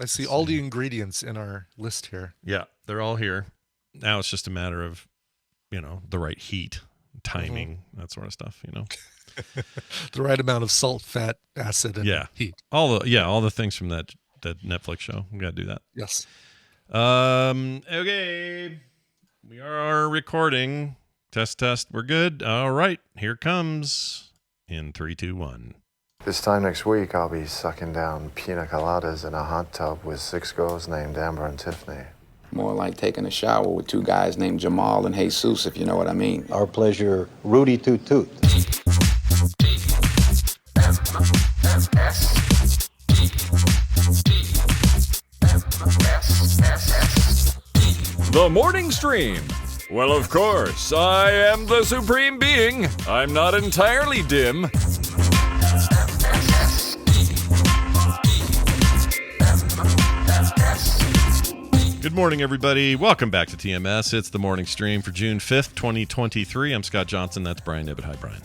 I see all the ingredients in our list here. Yeah, they're all here. Now it's just a matter of, the right heat, timing, that sort of stuff, The right amount of salt, fat, acid, and heat. All the things from that Netflix show. We got to do that. Yes. Okay. We are recording. Test. We're good. All right. Here comes in 3, 2, 1. This time next week, I'll be sucking down pina coladas in a hot tub with 6 girls named Amber and Tiffany. More like taking a shower with 2 guys named Jamal and Jesus, if you know what I mean. Our pleasure, Rudy Toot Toot. The morning stream. Well, of course, I am the supreme being. I'm not entirely dim. Good morning, everybody. Welcome back to TMS. It's the morning stream for June 5th, 2023. I'm Scott Johnson. That's Brian Ibbett. Hi, Brian.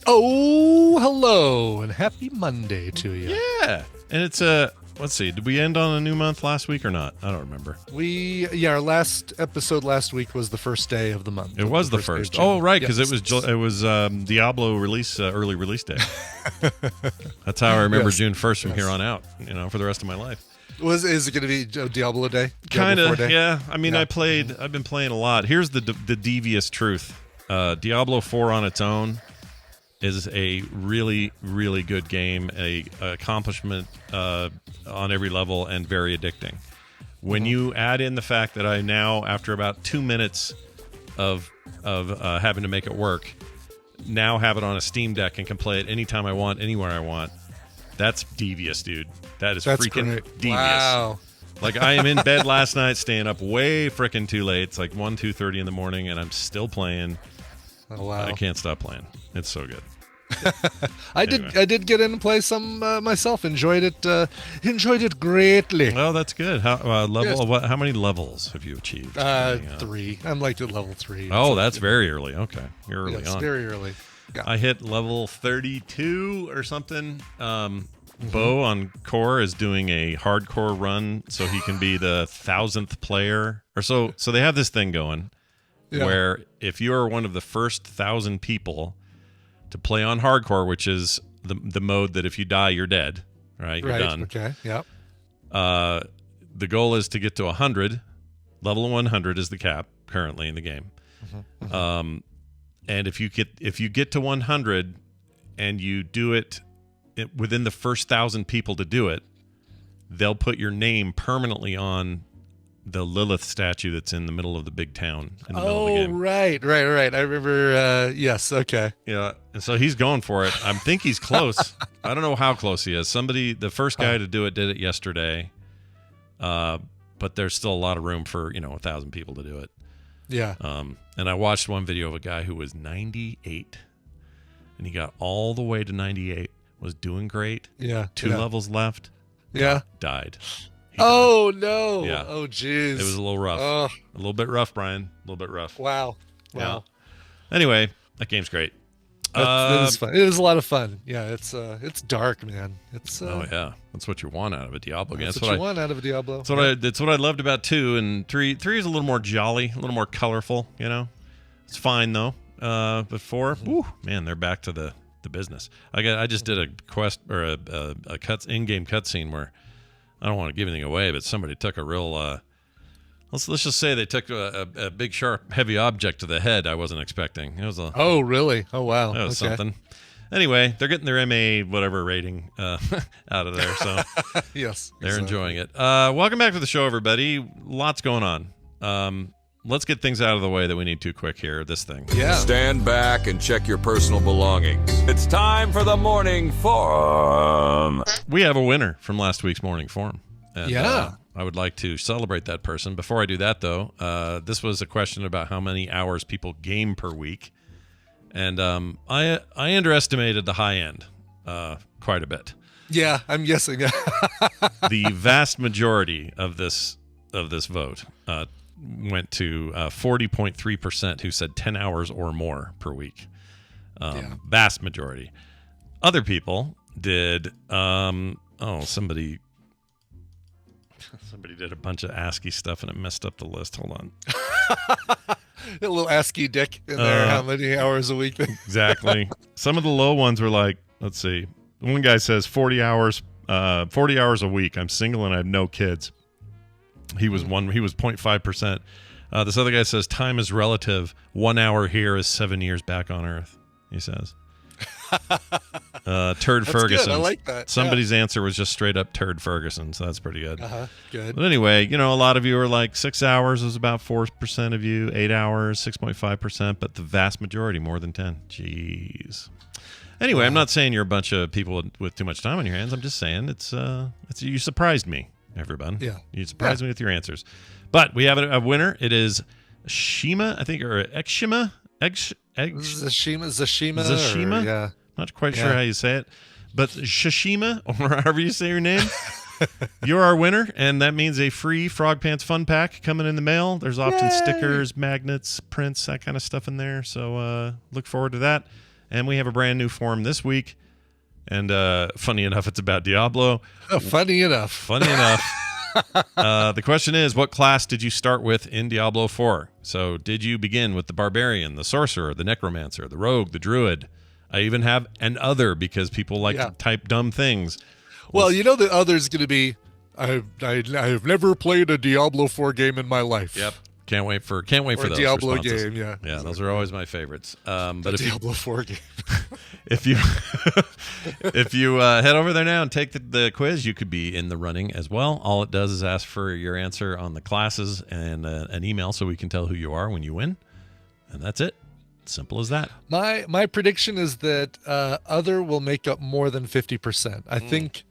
Oh, hello, and happy Monday to you. Yeah. And it's let's see, did we end on a new month last week or not? I don't remember. Our last episode last week was the first day of the month. It was the first. Oh, right, because it was Diablo release early release day. That's how I remember June 1st from here on out, for the rest of my life. Is it going to be Diablo Day? Kind of, yeah. I mean, I've been playing a lot. Here's the devious truth. Diablo 4 on its own is a really, really good game, a accomplishment on every level, and very addicting. When you add in the fact that I now, after about 2 minutes of having to make it work, now have it on a Steam Deck and can play it anytime I want, anywhere I want, that's devious, dude. That's freaking great. devious. Wow. Like, I am in bed last night, staying up way freaking too late. It's like 2:30 in the morning, and I'm still playing. Oh, wow. I can't stop playing. It's so good. I did get in and play some myself. Enjoyed it greatly. Well, that's good. How many levels have you achieved? 3. I'm like at level 3. Oh, that's very early. Okay, you're early on. Very early. Yeah. I hit level 32 or something. Bo on Core is doing a hardcore run, so he can be the 1,000th player or so. So they have this thing going where if you are one of the first 1,000 people to play on hardcore, which is the mode that if you die, you're dead, right? You're done. Okay. Yep. The goal is to get to 100. Level 100 is the cap currently in the game. And if you get to 100 and you do it within the first 1,000 people to do it, they'll put your name permanently on the Lilith statue that's in the middle of the big town in the middle of the game. Right. I remember. Yes. Okay. Yeah. And so he's going for it. I think he's close. I don't know how close he is. The first guy to do it did it yesterday. But there's still a lot of room for, 1,000 people to do it. Yeah. And I watched one video of a guy who was 98 and he got all the way to 98, was doing great. Yeah. 2 levels left. Yeah. Died. Oh, no. Yeah. Oh, jeez. It was a little rough. A little bit rough, Brian. A little bit rough. Wow. Yeah. Anyway, that game's great. It was fun. It was a lot of fun. Yeah, it's dark, man. Oh yeah, that's what you want out of a Diablo game. That's what you want out of a Diablo. That's what I loved about 2 and 3. 3 is a little more jolly, a little more colorful. It's fine though. But 4, whew, man, they're back to the business. I just did a quest or a in-game cutscene where I don't want to give anything away, but somebody took a real. Let's just say they took a big, sharp, heavy object to the head I wasn't expecting. It was a... Oh, really? Oh, wow. That was something. Anyway, they're getting their MA whatever rating out of there, so yes, they're enjoying it. Welcome back to the show, everybody. Lots going on. Let's get things out of the way that we need to quick here. This thing. Yeah. Stand back and check your personal belongings. It's time for the morning forum. We have a winner from last week's morning forum. And, yeah. I would like to celebrate that person. Before I do that, though, this was a question about how many hours people game per week. And I underestimated the high end quite a bit. Yeah, I'm guessing. The vast majority of this vote went to 40.3% who said 10 hours or more per week. Vast majority. Other people did, somebody Somebody did a bunch of ASCII stuff and it messed up the list. Hold on. A little ASCII dick in there. How many hours a week? Exactly. Some of the low ones were like, let's see. One guy says 40 hours a week. I'm single and I have no kids. He was 0.5%. This other guy says time is relative. 1 hour here is 7 years back on Earth, he says. Turd That's Ferguson. Good. I like that. Somebody's answer was just straight up Turd Ferguson, so that's pretty good. Good. But anyway, a lot of you are like 6 hours was about 4% of you, 8 hours, 6.5%, but the vast majority, more than 10. Jeez. Anyway, I'm not saying you're a bunch of people with too much time on your hands. I'm just saying it's you surprised me, everyone. Yeah. You surprised me with your answers. But we have a winner. It is Shima, I think, or Exshima. Zashima. Yeah. Not quite sure how you say it. But Shishima, or however you say your name, you're our winner. And that means a free Frog Pants Fun Pack coming in the mail. There's often stickers, magnets, prints, that kind of stuff in there. So look forward to that. And we have a brand new form this week. And funny enough, it's about Diablo. Oh, funny enough. The question is, what class did you start with in Diablo 4? So did you begin with the Barbarian, the Sorcerer, the Necromancer, the Rogue, the Druid? I even have an other because people like to type dumb things. Well, the other's going to be, I've never played a Diablo 4 game in my life. Yep. Can't wait for those Diablo responses. game, yeah. Yeah, those are always my favorites. But if Diablo 4 game. if you head over there now and take the quiz, you could be in the running as well. All it does is ask for your answer on the classes and an email so we can tell who you are when you win. And that's it. Simple as that. My prediction is that other will make up more than 50%. I think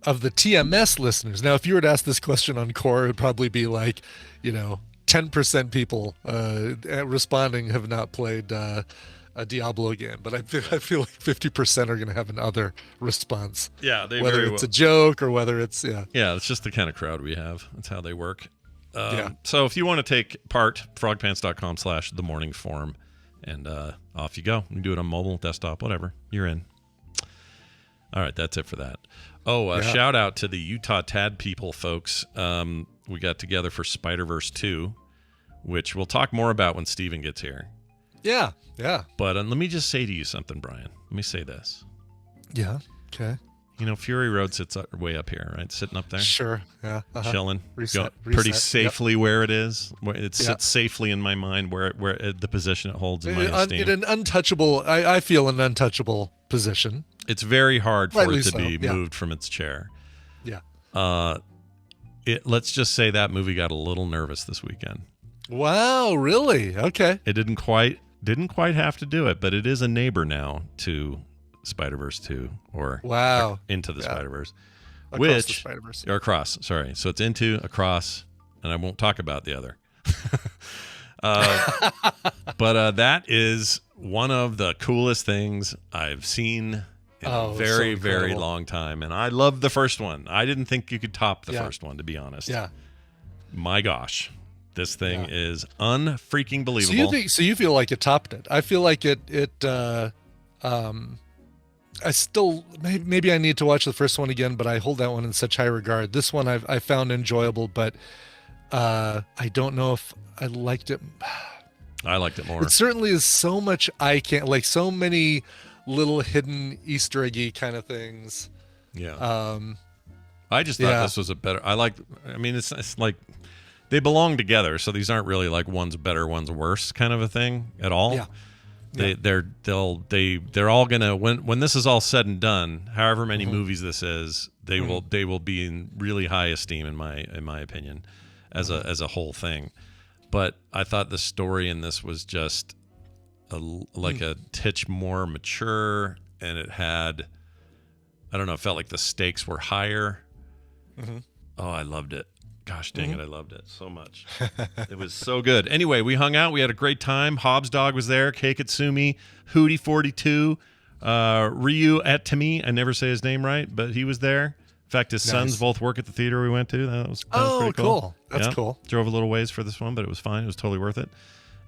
of the TMS listeners. Now, if you were to ask this question on Core, it would probably be like, 10% people responding have not played a Diablo game, but I feel like 50% are going to have an other response. Yeah, whether it's a joke or whether it's yeah, it's just the kind of crowd we have. That's how they work. Yeah. So if you want to take part, frogpants.com/themorningform, and off you go. You can do it on mobile, desktop, whatever. You're in. All right, that's it for that. Shout out to the Utah Tad people, folks. We got together for Spiderverse 2, which we'll talk more about when Steven gets here. Yeah. But let me just say to you something, Brian. Let me say this. Yeah. Okay. Fury Road sits way up here, right? Sitting up there. Sure. Yeah. Chilling. Reset. Pretty safely where it is. It sits safely in my mind where the position it holds in my esteem. In an untouchable, I feel an untouchable position. It's very hard for Rightly it to so, be moved from its chair. Yeah. Let's just say that movie got a little nervous this weekend. Wow, really? Okay. It didn't quite have to do it, but it is a neighbor now to Spider-Verse 2 or Into the Spider-Verse. Across the Spider-Verse. Or across, sorry. So it's into, across, and I won't talk about the other. But that is one of the coolest things I've seen in a very, very long time. And I love the first one. I didn't think you could top the first one, to be honest. Yeah. My gosh. This thing is unfreaking believable. So you feel like it topped it. I feel like it I still maybe I need to watch the first one again, but I hold that one in such high regard. This one I found enjoyable, but I don't know if I liked it. I liked it more. It certainly is so much so many little hidden Easter eggy kind of things. Yeah. I just thought this was a better. It's like they belong together, so these aren't really like one's better, one's worse kind of a thing at all. Yeah. They're all gonna when this is all said and done, however many movies this is, they will be in really high esteem in my opinion, as a whole thing. But I thought the story in this was just a titch more mature, and it had, I don't know, it felt like the stakes were higher. Oh, I loved it. Gosh dang it, I loved it so much. It was so good. Anyway, we hung out. We had a great time. Hobbs Dog was there. Keikatsumi, Hootie42, Ryu Atami. I never say his name right, but he was there. In fact, his sons both work at the theater we went to. That was pretty cool. That's cool. Drove a little ways for this one, but it was fine. It was totally worth it.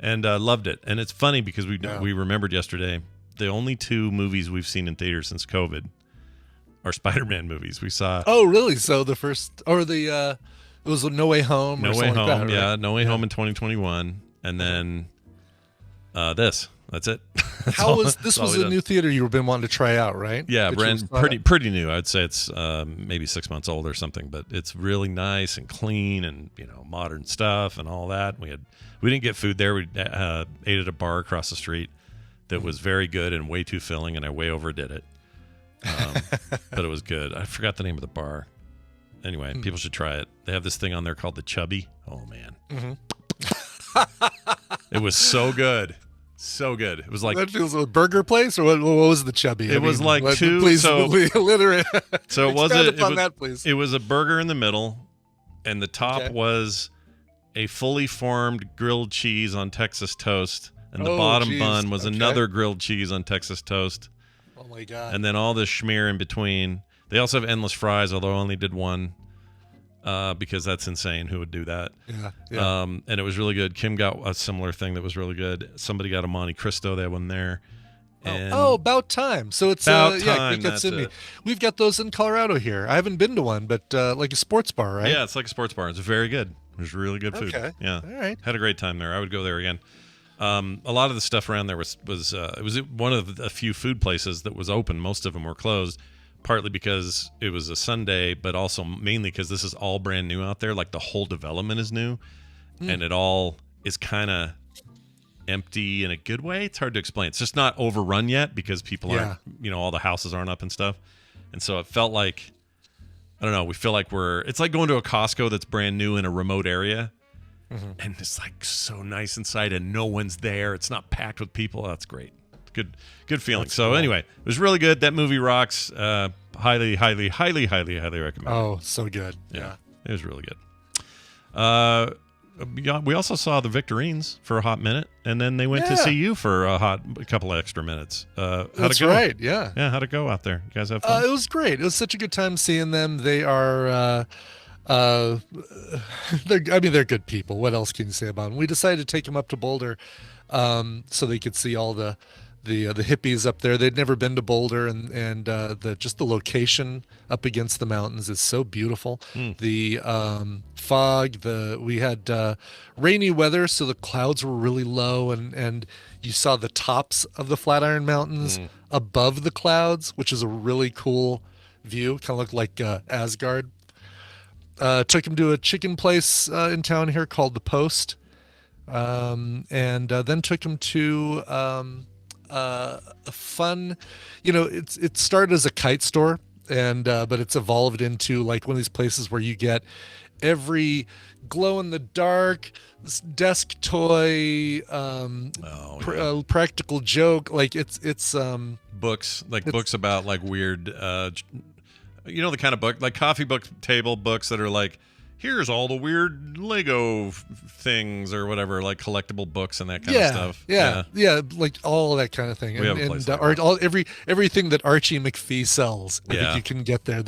And loved it. And it's funny because we remembered yesterday the only two movies we've seen in theaters since COVID our Spider-Man movies. We saw Oh, really? So the first, or it was No Way Home. No or Way something Home, like that, right? yeah, No Way Home in 2021, and then this. That's it. How was this? Was a new theater you've been wanting to try out, right? Yeah, That you brand saw it? pretty new. I'd say it's maybe 6 months old or something, but it's really nice and clean and modern stuff and all that. We didn't get food there. We ate at a bar across the street that was very good and way too filling, and I way overdid it. But it was good. I forgot the name of the bar. Anyway, people should try it. They have this thing on there called the Chubby. Oh man, it was so good. So good. It was like that feels a burger place, or what was the Chubby? It was like two. Please, so illiterate. So it wasn't. Expand upon that, please. It was a burger in the middle, and the top was a fully formed grilled cheese on Texas toast, and the bottom bun was another grilled cheese on Texas toast. Oh my god! And then all this schmear in between. They also have endless fries, although I only did one. Because that's insane. Who would do that? Yeah. And it was really good. Kim got a similar thing that was really good. Somebody got a Monte Cristo. They had one there. And About time. So it's About yeah, time, Creek Cut that's Sydney. it. We've got those in Colorado here. I haven't been to one, but like a sports bar, right? Yeah, it's like a sports bar. It's very good. There's really good food. Okay. Yeah. All right. Had a great time there. I would go there again. A lot of the stuff around there was it was one of the few food places that was open. Most of them were closed. Partly because it was a Sunday, but also mainly because this is all brand new out there. Like the whole development is new, and it all is kind of empty in a good way. It's hard to explain. It's just not overrun yet because people aren't, all the houses aren't up and stuff. And so it felt like, I don't know, we feel like it's like going to a Costco that's brand new in a remote area. And it's like so nice inside and no one's there. It's not packed with people. That's great. Good feeling. That's so cool. anyway, it was really good. That movie rocks. Highly recommend. Oh, so good. Yeah, it was really good. We also saw the Victorines for a hot minute, and then they went to see you for a couple of extra minutes. How'd That's it go? right. Yeah. Yeah, how'd it go out there? You guys have fun? It was great. It was such a good time seeing them. They are. They're good people. What else can you say about them? We decided to take them up to Boulder, so they could see all the hippies up there. They'd never been to Boulder, and the location up against the mountains is so beautiful. The fog, we had rainy weather, so the clouds were really low, and you saw the tops of the Flatiron Mountains above the clouds, which is a really cool view. Kind of looked like Asgard. Took him to a chicken place in town here called The Post, and then took him to a fun, it started as a kite store, and but it's evolved into like one of these places where you get every glow in the dark desk toy, practical joke. Like it's books, books about like weird, the kind of book, like coffee book table books that are like, here's all the weird Lego things or whatever, like collectible books and that kind of stuff. Yeah, like all that kind of thing. We have a place like that. Everything that Archie McPhee sells, I think you can get there.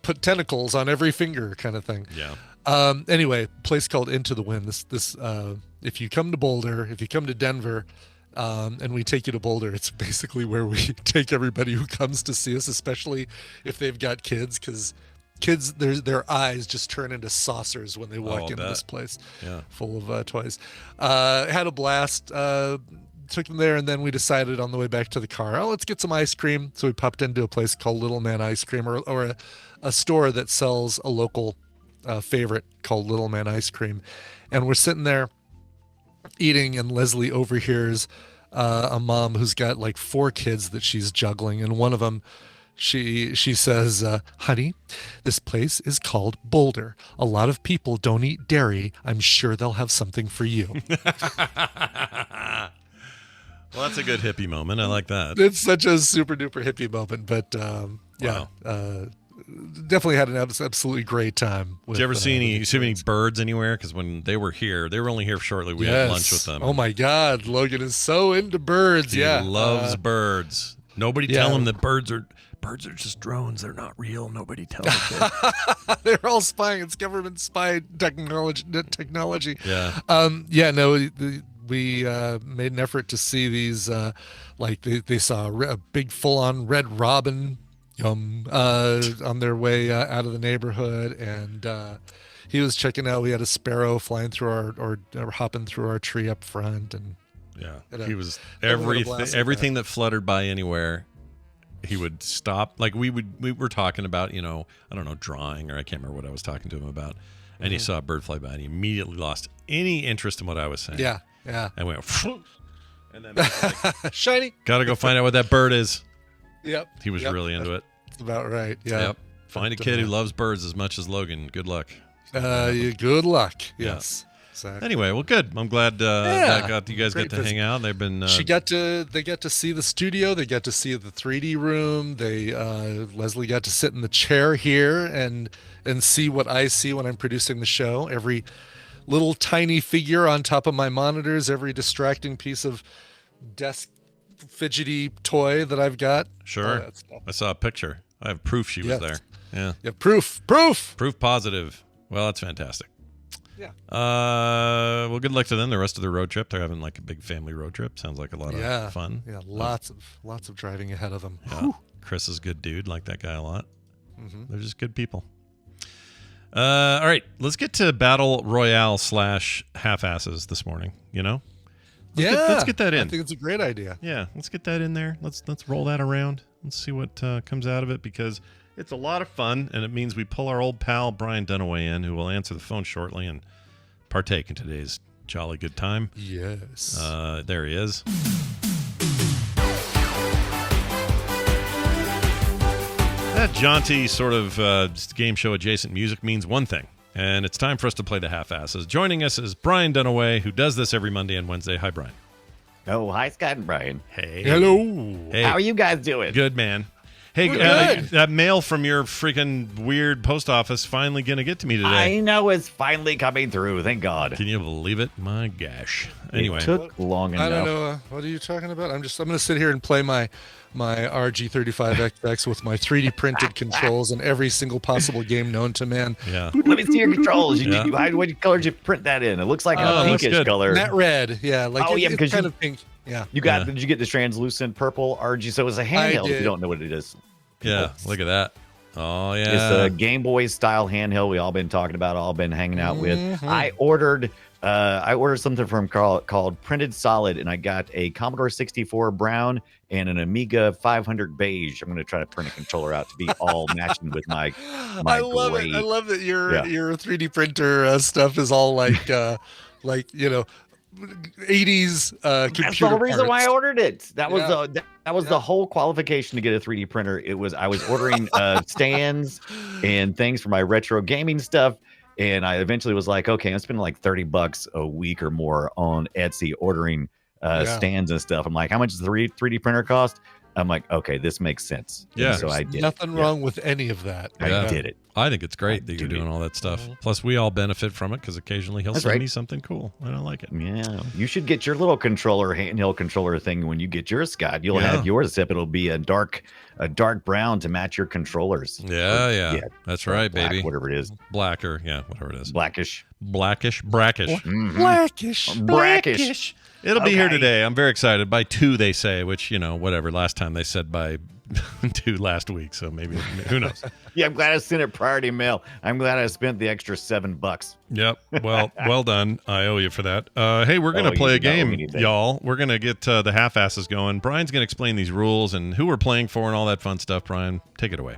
Put tentacles on every finger kind of thing. Yeah. Anyway, place called Into the Wind. This if you come to Boulder, if you come to Denver, and we take you to Boulder, it's basically where we take everybody who comes to see us, especially if they've got kids, because kids, their eyes just turn into saucers when they walk into this place full of toys. Had a blast. Took them there, and then we decided on the way back to the car, let's get some ice cream. So we popped into a place called Little Man Ice Cream, or a store that sells a local favorite called Little Man Ice Cream. And we're sitting there eating, and Leslie overhears a mom who's got like 4 kids that she's juggling, and one of them, she says, honey, this place is called Boulder. A lot of people don't eat dairy. I'm sure they'll have something for you. Well, that's a good hippie moment. I like that. It's such a super duper hippie moment, but definitely had an absolutely great time. Did you ever see any birds anywhere? Because when they were here, they were only here shortly. We had lunch with them. Oh my God, Logan is so into birds. He loves birds. Nobody tell him that birds are just drones. They're not real. Nobody tell them. They're all spying. It's government spy technology. Yeah. We made an effort to see these. Like they saw a big full-on red robin on their way out of the neighborhood, and he was checking out. We had a sparrow flying through or hopping through our tree up front, and he was everything everything that fluttered by anywhere. He would stop. Like we were talking about, I don't know, drawing, or I can't remember what I was talking to him about. And he saw a bird fly by, and he immediately lost any interest in what I was saying. Yeah. And went, and then like, shiny. Got to go find out what that bird is. Yep. He was really into it. That's about right. Yeah. Yep. Find a kid who loves birds as much as Logan. Good luck. Good luck. Yes. Exactly. Anyway, well, good. I'm glad that you guys get to hang out. They've been. They got to see the studio. They got to see the 3D room. Leslie got to sit in the chair here and see what I see when I'm producing the show. Every little tiny figure on top of my monitors. Every distracting piece of desk fidgety toy that I've got. Sure. I saw a picture. I have proof she was there. Yeah. Yeah. Proof positive. Well, that's fantastic. Yeah. Well, good luck to them the rest of their road trip. They're having like a big family road trip. Sounds like a lot of fun. Yeah, lots of driving ahead of them. Yeah. Chris is a good dude. Like that guy a lot. Mm-hmm. They're just good people. All right, let's get to Battle Royale / half-asses this morning. Let's get that in. I think it's a great idea. Yeah, let's get that in there. Let's roll that around. Let's see what comes out of it, because it's a lot of fun, and it means we pull our old pal Brian Dunaway in, who will answer the phone shortly and partake in today's jolly good time. Yes. There he is. That jaunty sort of game show adjacent music means one thing, and it's time for us to play the half-asses. Joining us is Brian Dunaway, who does this every Monday and Wednesday. Hi, Brian. Oh, hi, Scott and Brian. Hey. Hello. Hey. How are you guys doing? Good, man. Hey, that mail from your freaking weird post office finally going to get to me today. I know it's finally coming through. Thank God. Can you believe it? My gosh. Anyway. It took long enough. I don't know. What are you talking about? I'm going to sit here and play my RG35XX with my 3D printed controls in every single possible game known to man. Yeah. Let me see your controls. What color did you print that in? It looks like a pinkish color. Matte red. Yeah. It's kind of pink. Yeah. Did you get the translucent purple RG? So it was a handheld if you don't know what it is. Yeah. Look at that. Oh, yeah. It's a Game Boy style handheld we all been talking about, all been hanging out with. I ordered something from called Printed Solid, and I got a Commodore 64 brown and an Amiga 500 beige. I'm going to try to print a controller out to be all matching with my I love gray. it. I love that your 3D printer stuff is all like 80s computer That's the whole reason parts. why I ordered it. That was the whole qualification to get a 3D printer. I was ordering stands and things for my retro gaming stuff, and I eventually was like, okay, I'm spending like $30 a week or more on Etsy ordering stands and stuff. I'm like, how much does the 3D printer cost? I'm like, okay, this makes sense. Yeah. And so I did. Nothing wrong with any of that. I did it. I think it's great that you're doing all that stuff. Plus, we all benefit from it because occasionally he'll send me something cool. I don't like it. Yeah. You should get your little handheld controller thing when you get yours, Scott. You'll have yours, except it'll be a dark brown to match your controllers. Yeah. That's right, black, baby. Whatever it is. Blacker. Yeah, whatever it is. Blackish. Brackish. Blackish. It'll be here today. I'm very excited. By 2, they say, which, whatever. Last time they said by 2 last week, so maybe, who knows? Yeah, I'm glad I sent it priority mail. I'm glad I spent the extra $7. Yep. Well done. I owe you for that. Hey, we're going to play a game, y'all. We're going to get the half-asses going. Brian's going to explain these rules and who we're playing for and all that fun stuff. Brian, take it away.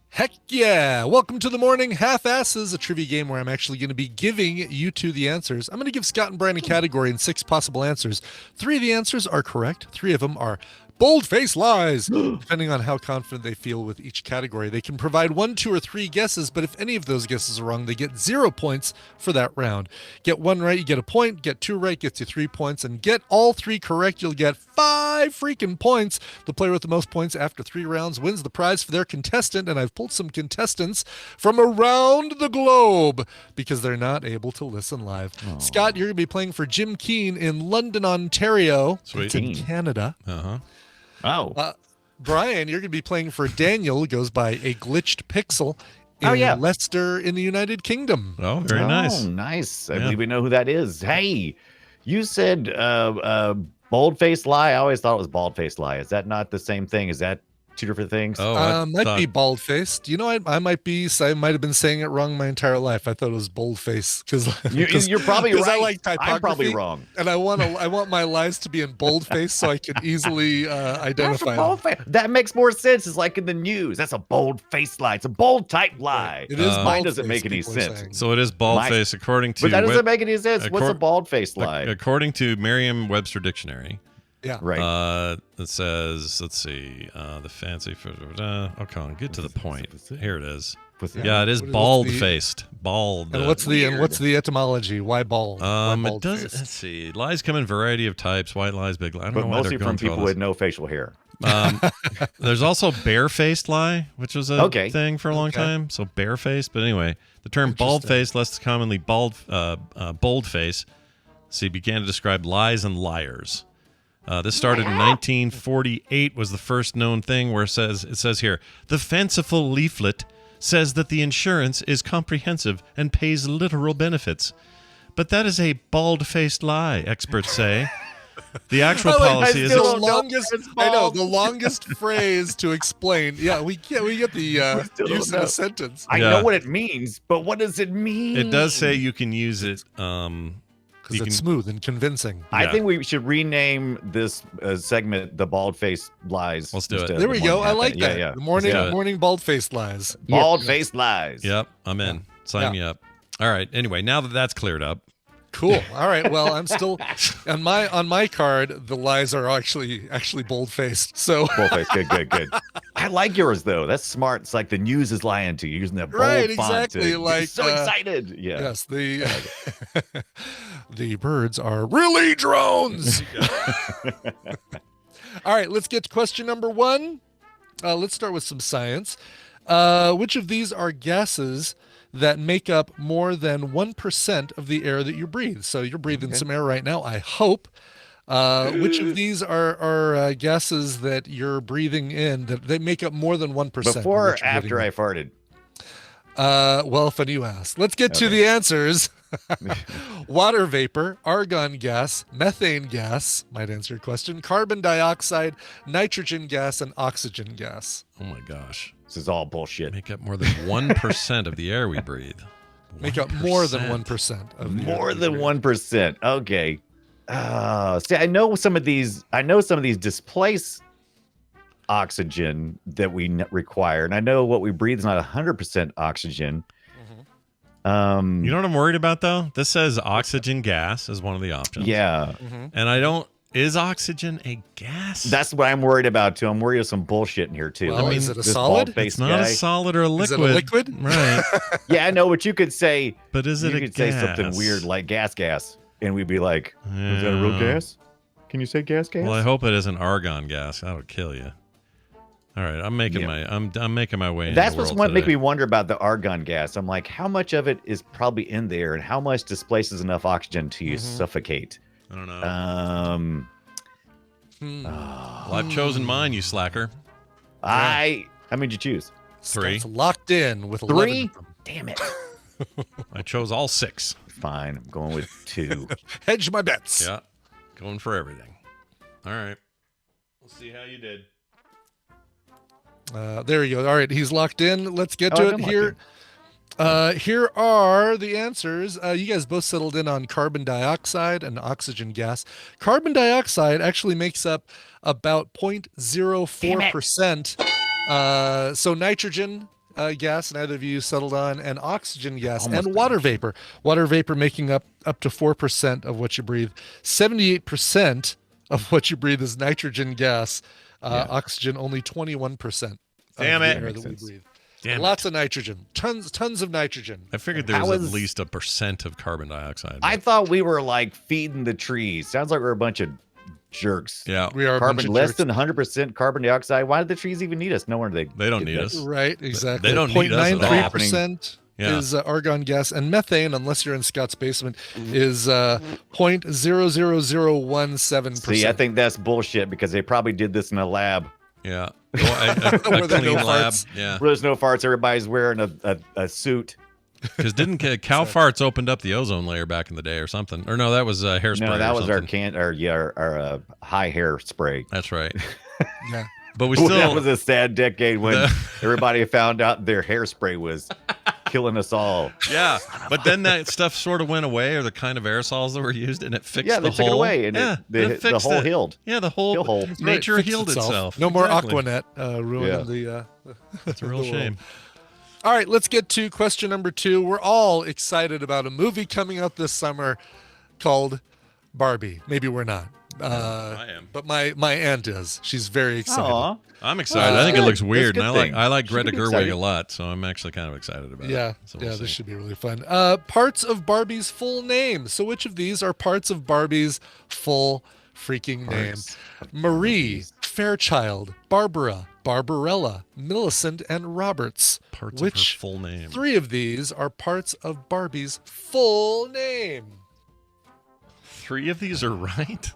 Heck yeah. Welcome to the Morning Half-Asses, a trivia game where I'm actually going to be giving you 2 the answers. I'm going to give Scott and Brian a category and 6 possible answers. 3 of the answers are correct. 3 of them are bold-faced lies. Depending on how confident they feel with each category, they can provide 1, 2, or 3 guesses, but if any of those guesses are wrong, they get 0 points for that round. Get 1 right, you get a point. Get 2 right, gets you 3 points. And get all 3 correct, you'll get 5 freaking points. The player with the most points after 3 rounds wins the prize for their contestant, and I've pulled some contestants from around the globe because they're not able to listen live. Aww. Scott, you're going to be playing for Jim Keane in London, Ontario. Sweet. It's in Canada. Uh-huh. Oh. Brian, you're going to be playing for Daniel, who goes by a glitched pixel, in Leicester in the United Kingdom. Oh, very nice. Oh, nice. I believe we know who that is. Hey, you said bold-faced lie. I always thought it was bald-faced lie. Is that not the same thing? Is that two different things? Oh, I might be thought- bald faced. You know, I might have been saying it wrong my entire life. I thought it was bold face because You're probably right. I like typography. I'm probably wrong. And I want my lies to be in bold face so I can easily identify them. That makes more sense. It's like in the news. That's a bold face lie. It's a bold type lie. It is. Mine bold doesn't face, make any people are sense. saying. So it is bald face according to. But that doesn't make any sense. What's a Accor- bald face lie? According to Merriam-Webster Dictionary. Yeah. Right. It says, let's see, the fancy. Okay, get to the point. Here it is. Yeah, it is What is bald the- faced. Bald. And what's the etymology? Why bald? Why It bald does. face? Let's see. Lies come in a variety of types. White lies, big lies. I don't But know why mostly they're going from through all people this. with no facial hair. There's also barefaced lie, which was a Okay. thing for a long time. So barefaced, but anyway, the term bald-faced, less commonly bold-face, began to describe lies and liars. This started in 1948. Was the first known thing where it says here, the fanciful leaflet says that the insurance is comprehensive and pays literal benefits, but that is a bald-faced lie. Experts say. The actual policy is the longest. I know the longest phrase to explain. Yeah, we get the use in a sentence. I know what it means, but what does it mean? It does say you can use it. Because it's smooth and convincing. I think we should rename this segment "The Bald Faced Lies." Let's do it. There we go. I like that. Yeah. The morning bald faced lies. Bald Faced Lies. Yep, I'm in. Sign me up. All right. Anyway, now that that's cleared up. Cool. All right. Well, I'm still on my card. The lies are actually bold faced. So Bold faced. Good. I like yours though. That's smart. It's like the news is lying to you using that bold right, font. exactly. To Like get so excited. Yeah. Yes. The the birds are really drones. All right. Let's get to question number 1. Let's start with some science. Which of these are gases that make up more than 1% of the air that you breathe? So you're breathing some air right now, I hope. Which of these are gases that you're breathing in that they make up more than 1%? Before or after I farted? Well, funny you ask. Let's get to the answers. Water vapor, argon gas, methane gas, might answer your question, carbon dioxide, nitrogen gas, and oxygen gas. Oh my gosh. This is all bullshit. Make up more than 1% of the air we breathe. Make up more than 1% of the air More we than breathe. 1%. Okay. See, I know some of these displace oxygen that we require, and I know what we breathe is not 100% oxygen. You know what I'm worried about though? This says oxygen gas is one of the options. Yeah. And is oxygen a gas? That's what I'm worried about too. I'm worried of some bullshit in here too. Well, is it a this solid? bald-faced It's not a guy. solid or a liquid. Is it a liquid? Right. Yeah, I know, but you could say But is it you a could gas? say something weird like gas, and we'd be like, "Is that a real Yeah. gas? Can you say gas?" Well, I hope it isn't argon gas. That would kill you. All right, I'm making I'm making my way. That's into what's the what world make today. me wonder about the argon gas. I'm like, how much of it is probably in there, and how much displaces enough oxygen to you suffocate? I don't know. Well, I've chosen mine, you slacker. How many did you choose? 3. Scott's locked in with 3? 11 of them. Damn it. I chose all 6. Fine, I'm going with 2. Hedge my bets. Yeah, going for everything. All right, we'll see how you did. There you go. All right, he's locked in. Let's get to I it am locked here. Here are the answers. You guys both settled in on carbon dioxide and oxygen gas. Carbon dioxide actually makes up about 0.04%. So nitrogen gas, neither of you settled on, and oxygen gas, and water vapor. Water vapor making up to 4% of what you breathe. 78% of what you breathe is nitrogen gas. Oxygen only 21%. Damn of it. the air Makes that we sense. breathe. Damn Lots of nitrogen. Tons of nitrogen. I figured there How was is- at least 1% of carbon dioxide. I thought we were like feeding the trees. Sounds like we're a bunch of jerks. yeah, We are a bunch Carbon of less jerks. than 100% carbon dioxide. Why do the trees even need us? No wonder they don't need us. Right, exactly. They don't need us at all. 0.93% Yeah. is argon gas, and methane, unless you're in Scott's basement, is 0.00017%. See, I think that's bullshit because they probably did this in a lab Yeah, a Where there are clean no lab. farts. Yeah, where there's no farts. Everybody's wearing a suit. because didn't cow farts opened up the ozone layer back in the day or something? Or no, that was hairspray. No, that or was our something. high hair spray. That's right. Yeah. But we Well, still that was a sad decade when everybody found out their hairspray was killing us all. yeah. But then that stuff sort of went away, or the kind of aerosols that were used, and it fixed Yeah, the they took it hole. away, and yeah, the fixed hole it. healed. Yeah, the whole Hill hole. nature Fixed healed itself. No more Exactly. Aquanet ruining the. It's a real the world. shame. All right, let's get to question number 2. We're all excited about a movie coming out this summer called Barbie. Maybe we're not. I am. But my aunt is. She's very excited. Aw. I'm excited. Well, I think it good. looks That's a weird, good and thing. I like She Greta could be Gerwig excited. a lot, so I'm actually kind of excited about Yeah, it. So we'll this see. should be really fun. Parts of Barbie's full name. So which of these are parts of Barbie's full freaking name? Marie, Fairchild, Barbara, Barbarella, Millicent, and Roberts. Parts which of her full name. 3 of these are parts of Barbie's full name? 3 of these are right.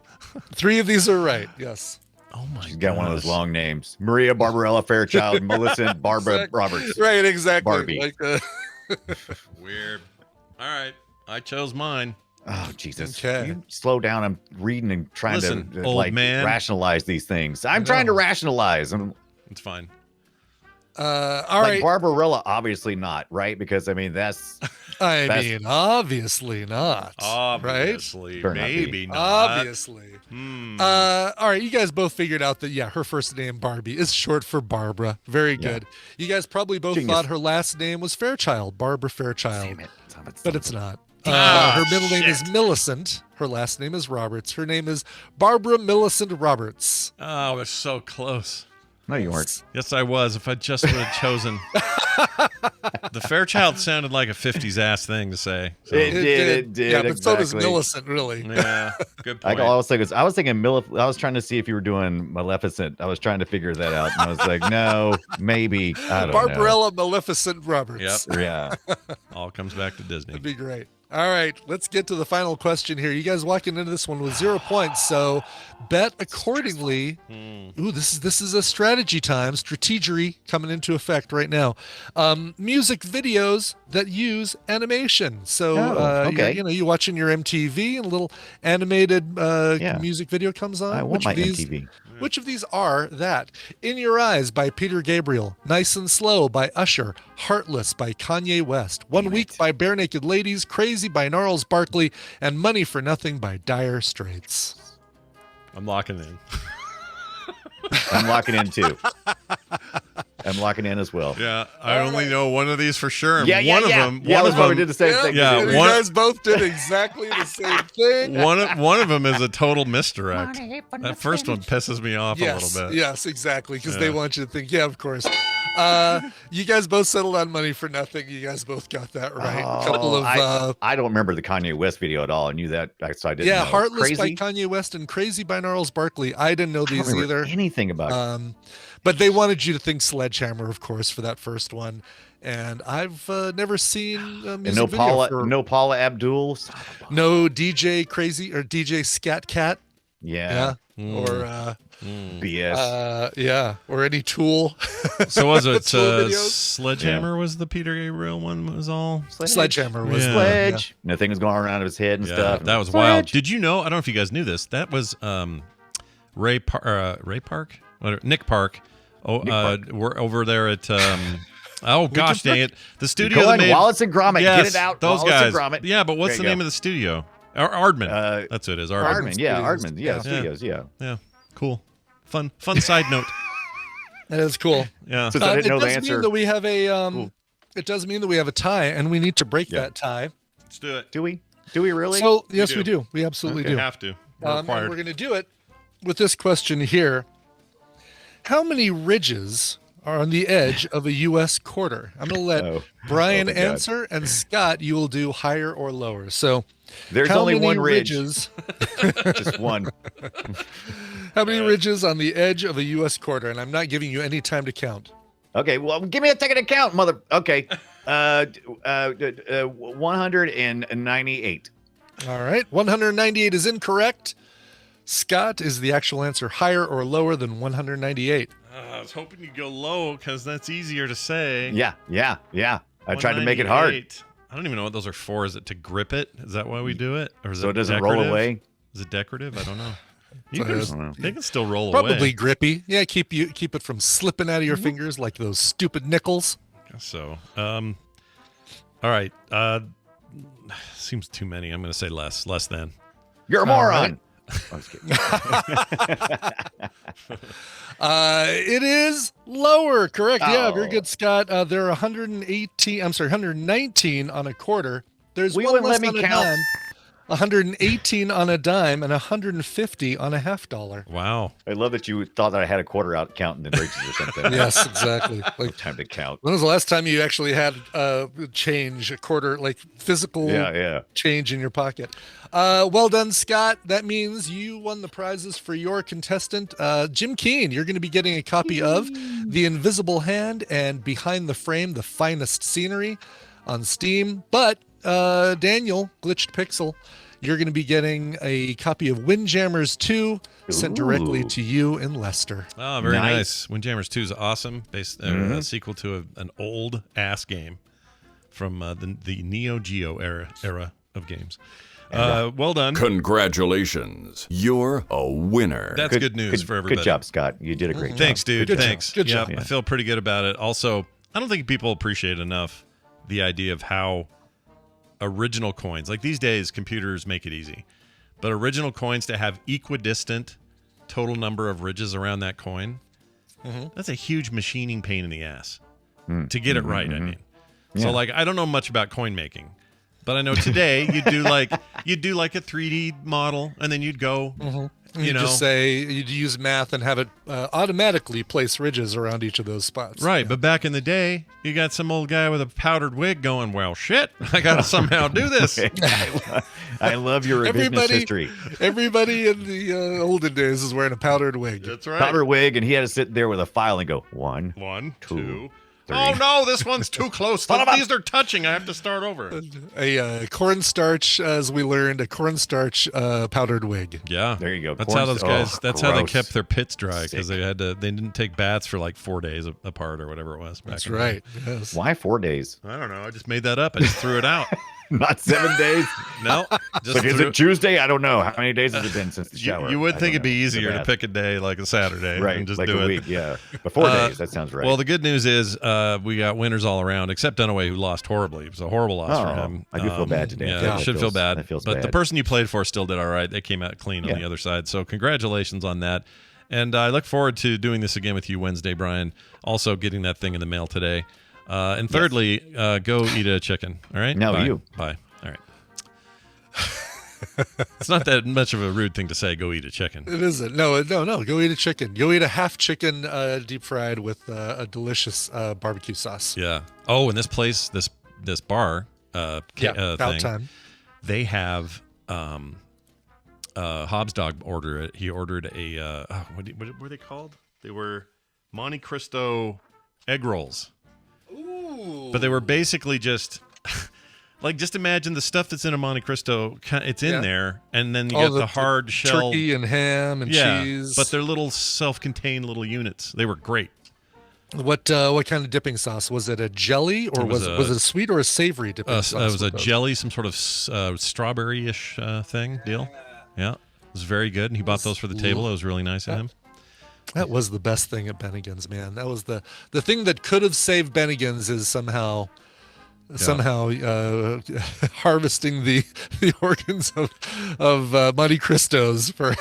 3 of these are right. Yes. Oh my! She's got one of those gosh. long names: Maria, Barbarella, Fairchild, Millicent, Barbara, Exactly. Roberts. Right. Exactly. Barbie. Like, Weird. All right, I chose mine. Oh Jesus! Okay. You slow down. I'm reading and trying Listen, to old man. rationalize these things. I'm trying to rationalize. It's fine. all Like right. Barbarella, obviously not, right? Because I mean, that's I that's- mean, obviously not. Obviously, Better not be. maybe Right? not. Obviously. Hmm. All right, you guys both figured out that her first name Barbie is short for Barbara. Very good. You guys probably both Genius. thought her last name was Fairchild, Barbara Fairchild, damn it. but it's not. Ah, Her middle name is Millicent. Her last name is Roberts. Her name is Barbara Millicent Roberts. Oh, it was so close. No, you weren't. Yes, I was. If I just would have chosen. The Fairchild sounded like a 50s ass thing to say. So, It did. Yeah, but so does exactly. Millicent, really. yeah, good I point. was thinking I was trying to see if you were doing Maleficent. I was trying to figure that out. And I was like, no, maybe. I don't know. Barbarella Maleficent Roberts. Yep. Yeah. All comes back to Disney. That'd be great. All right, let's get to the final question here. You guys walking into this one with 0 points, so bet accordingly. Ooh, this is a strategy time. Strategery coming into effect right now. Music videos that use animation. So okay. you're watching your MTV and a little animated music video comes on. I want my these, MTV. Which of these are that? In Your Eyes by Peter Gabriel, Nice and Slow by Usher, Heartless by Kanye West, One Week by Bare Naked Ladies, Crazy by Gnarls Barkley, and Money for Nothing by Dire Straits. I'm locking in. I'm locking in too. I'm locking in as well. Yeah, I only know one of these for sure. Yeah, one of them. Yeah, one that's of why them. we did the same thing. Yeah, And you one- guys both did exactly the same thing. One of them is a total misdirect. That first one pisses me off a little bit. Yes, exactly, because they want you to think, yeah, of course. You guys both settled on Money for Nothing. You guys both got that right. A couple of I don't remember the Kanye West video at all. I knew that, so I didn't know. Heartless Crazy? by Kanye West and Crazy by Gnarls Barkley. I didn't know I don't these remember either. anything about it. But they wanted you to think Sledgehammer, of course, for that first one. And I've never seen a And music video for no Paula Abdul. no DJ Crazy or DJ Scatcat. Yeah. Or BS. or any Tool. So was it Tool videos. Sledgehammer was the Peter Gabriel one was all? Sledgehammer was Yeah. Sledge. Nothing was going around his head and Yeah, stuff. that was wild. Did you know? I don't know if you guys knew this. That was Ray Park? Nick Park. Oh, we're over there at oh gosh, dang it! The studio that made Wallace and Gromit. Yes, Get it out. Those Wallace guys. and Gromit. Yeah, but what's There the you name go. of the studio? Aardman. That's what it is. Aardman. Aardman. Yeah, Studios. Aardman. Yeah, Yeah. studios. Yeah. Yeah, cool. Fun side note. That is cool. Yeah. Since I didn't know the does answer. mean that we have a it does mean that we have a tie, and we need to break that tie. Let's do it. Do we? Do we really? So yes, do. we do. We absolutely Okay, do. have to. We're And required. we're going to do it with this question here. How many ridges are on the edge of a U.S. quarter? I'm going to let Oh. Brian Oh, my God. answer, and Scott, you will do higher or lower. So There's how only many one ridge. ridges? Just one. How many ridges on the edge of a U.S. quarter? And I'm not giving you any time to count. Okay, well, give me a second to count, mother. Okay. 198. All right. 198 is incorrect. Scott, is the actual answer higher or lower than 198? I was hoping you'd go low because that's easier to say. Yeah. I tried to make it hard 198. I don't even know what those are for. Is it to grip it? Is that why we do it? Or is so it doesn't decorative? roll away. Is it decorative? I don't know. They can still roll Probably away. grippy. Yeah, keep it from slipping out of your fingers like those stupid nickels. So, all right. Seems too many. I'm going to say less than. You're a moron. I was kidding. It is lower. Correct. Yeah, very good, Scott. There are 119 on a quarter. There's We one wouldn't less let on me a count. dime, 118 on a dime, and 150 on a half dollar. Wow. I love that you thought that I had a quarter out counting in Rachel's or something. Yes, exactly. No Like, time to count. when was the last time you actually had change, a quarter, like physical Yeah. change in your pocket? Well done, Scott. That means you won the prizes for your contestant, Jim Keen. You're going to be getting a copy of The Invisible Hand and Behind the Frame, The Finest Scenery on Steam. But Daniel, Glitched Pixel, you're going to be getting a copy of Windjammers 2 sent directly to you in Leicester. Oh, very Nice. nice. Windjammers 2 is awesome. Based a sequel to an old ass game from the Neo Geo era of games. Well done. Congratulations. You're a winner. That's good news for everybody. Good job, Scott. You did a great job. Thanks, dude. Good job. Thanks. Good Yeah, job. I feel pretty good about it. Also, I don't think people appreciate enough the idea of how original coins, like these days, computers make it easy, but original coins to have equidistant total number of ridges around that coin, that's a huge machining pain in the ass to get it right. I mean, so like I don't know much about coin making, but I know today you'd do like a 3D model, and then you'd go, you know, just say you'd use math and have it automatically place ridges around each of those spots. right. Yeah. But back in the day, you got some old guy with a powdered wig going, well, shit, I got to somehow do this. I love your revisionist history. Everybody in the olden days is wearing a powdered wig. That's right. Powder wig, and he had to sit there with a file and go 1, 1, 2, 2. 3. Oh no, this one's too close. These are touching. I have to start over. A cornstarch, as we learned, a cornstarch powdered wig. Yeah, There you go. That's how those guys. That's how they gross. kept their pits dry, because Sick. they didn't take baths for like 4 days apart or whatever it was. Back That's in the day. right. Yes. Why 4 days? I don't know. I just made that up. I just threw it out. Not 7 days? No, just Like, is threw- it Tuesday? I don't know. How many days has it been since the shower? You would I think don't it'd be know. easier to Bad. pick a day like a Saturday, Right, and just like do a it. week, yeah. But 4 days, that sounds right. Well, the good news is we got winners all around, except Dunaway, who lost horribly. It was a horrible loss for him. I do feel bad today. Yeah, That you should feel feels- bad. that feels but the bad. person you played for still did all right. They came out clean on the other side. So congratulations on that. And I look forward to doing this again with you Wednesday, Brian. Also getting that thing in the mail today. And thirdly, go eat a chicken. All right? No, Bye. you. Bye. All right. It's not that much of a rude thing to say, go eat a chicken. It isn't. No. Go eat a chicken. Go eat a half chicken deep fried with a delicious barbecue sauce. Yeah. Oh, and this place, this bar About thing, time. they have Hobbs Dog order it. He ordered a what were they called? They were Monte Cristo egg rolls. Ooh. But they were basically just like, just imagine the stuff that's in a Monte Cristo. It's in there, and then you All got the hard shell, turkey and ham and cheese. But they're little self-contained little units. They were great. What kind of dipping sauce was it? A jelly, or It was was it a sweet or a savory dipping sauce? It was a with those? jelly, some sort of strawberry-ish thing deal. Yeah, it was very good, and he bought those for the table. It was really nice of him. That was the best thing at Bennigan's, man. That was the thing that could have saved Bennigan's is somehow harvesting the organs of Monte Cristos for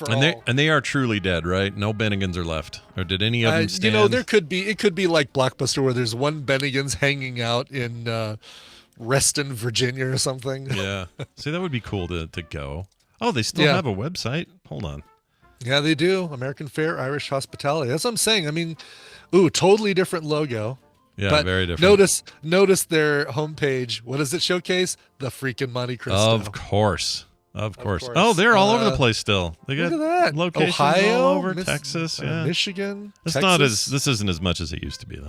all. And they are truly dead, right? No Bennigans are left, or did any of them stand? there could be. It could be like Blockbuster, where there's one Bennigan's hanging out in Reston, Virginia, or something. Yeah. See, that would be cool to go. Oh, they still have a website. Hold on. Yeah, they do. American Fair Irish Hospitality. That's what I'm saying. I mean, totally different logo. Yeah, but very different. Notice their homepage. What does it showcase? The freaking Monte Cristo. Of course. Oh, they're all over the place still. They got Look at that. locations Ohio, all over Texas. Yeah, Michigan. It's Texas. not as. This isn't as much as it used to be,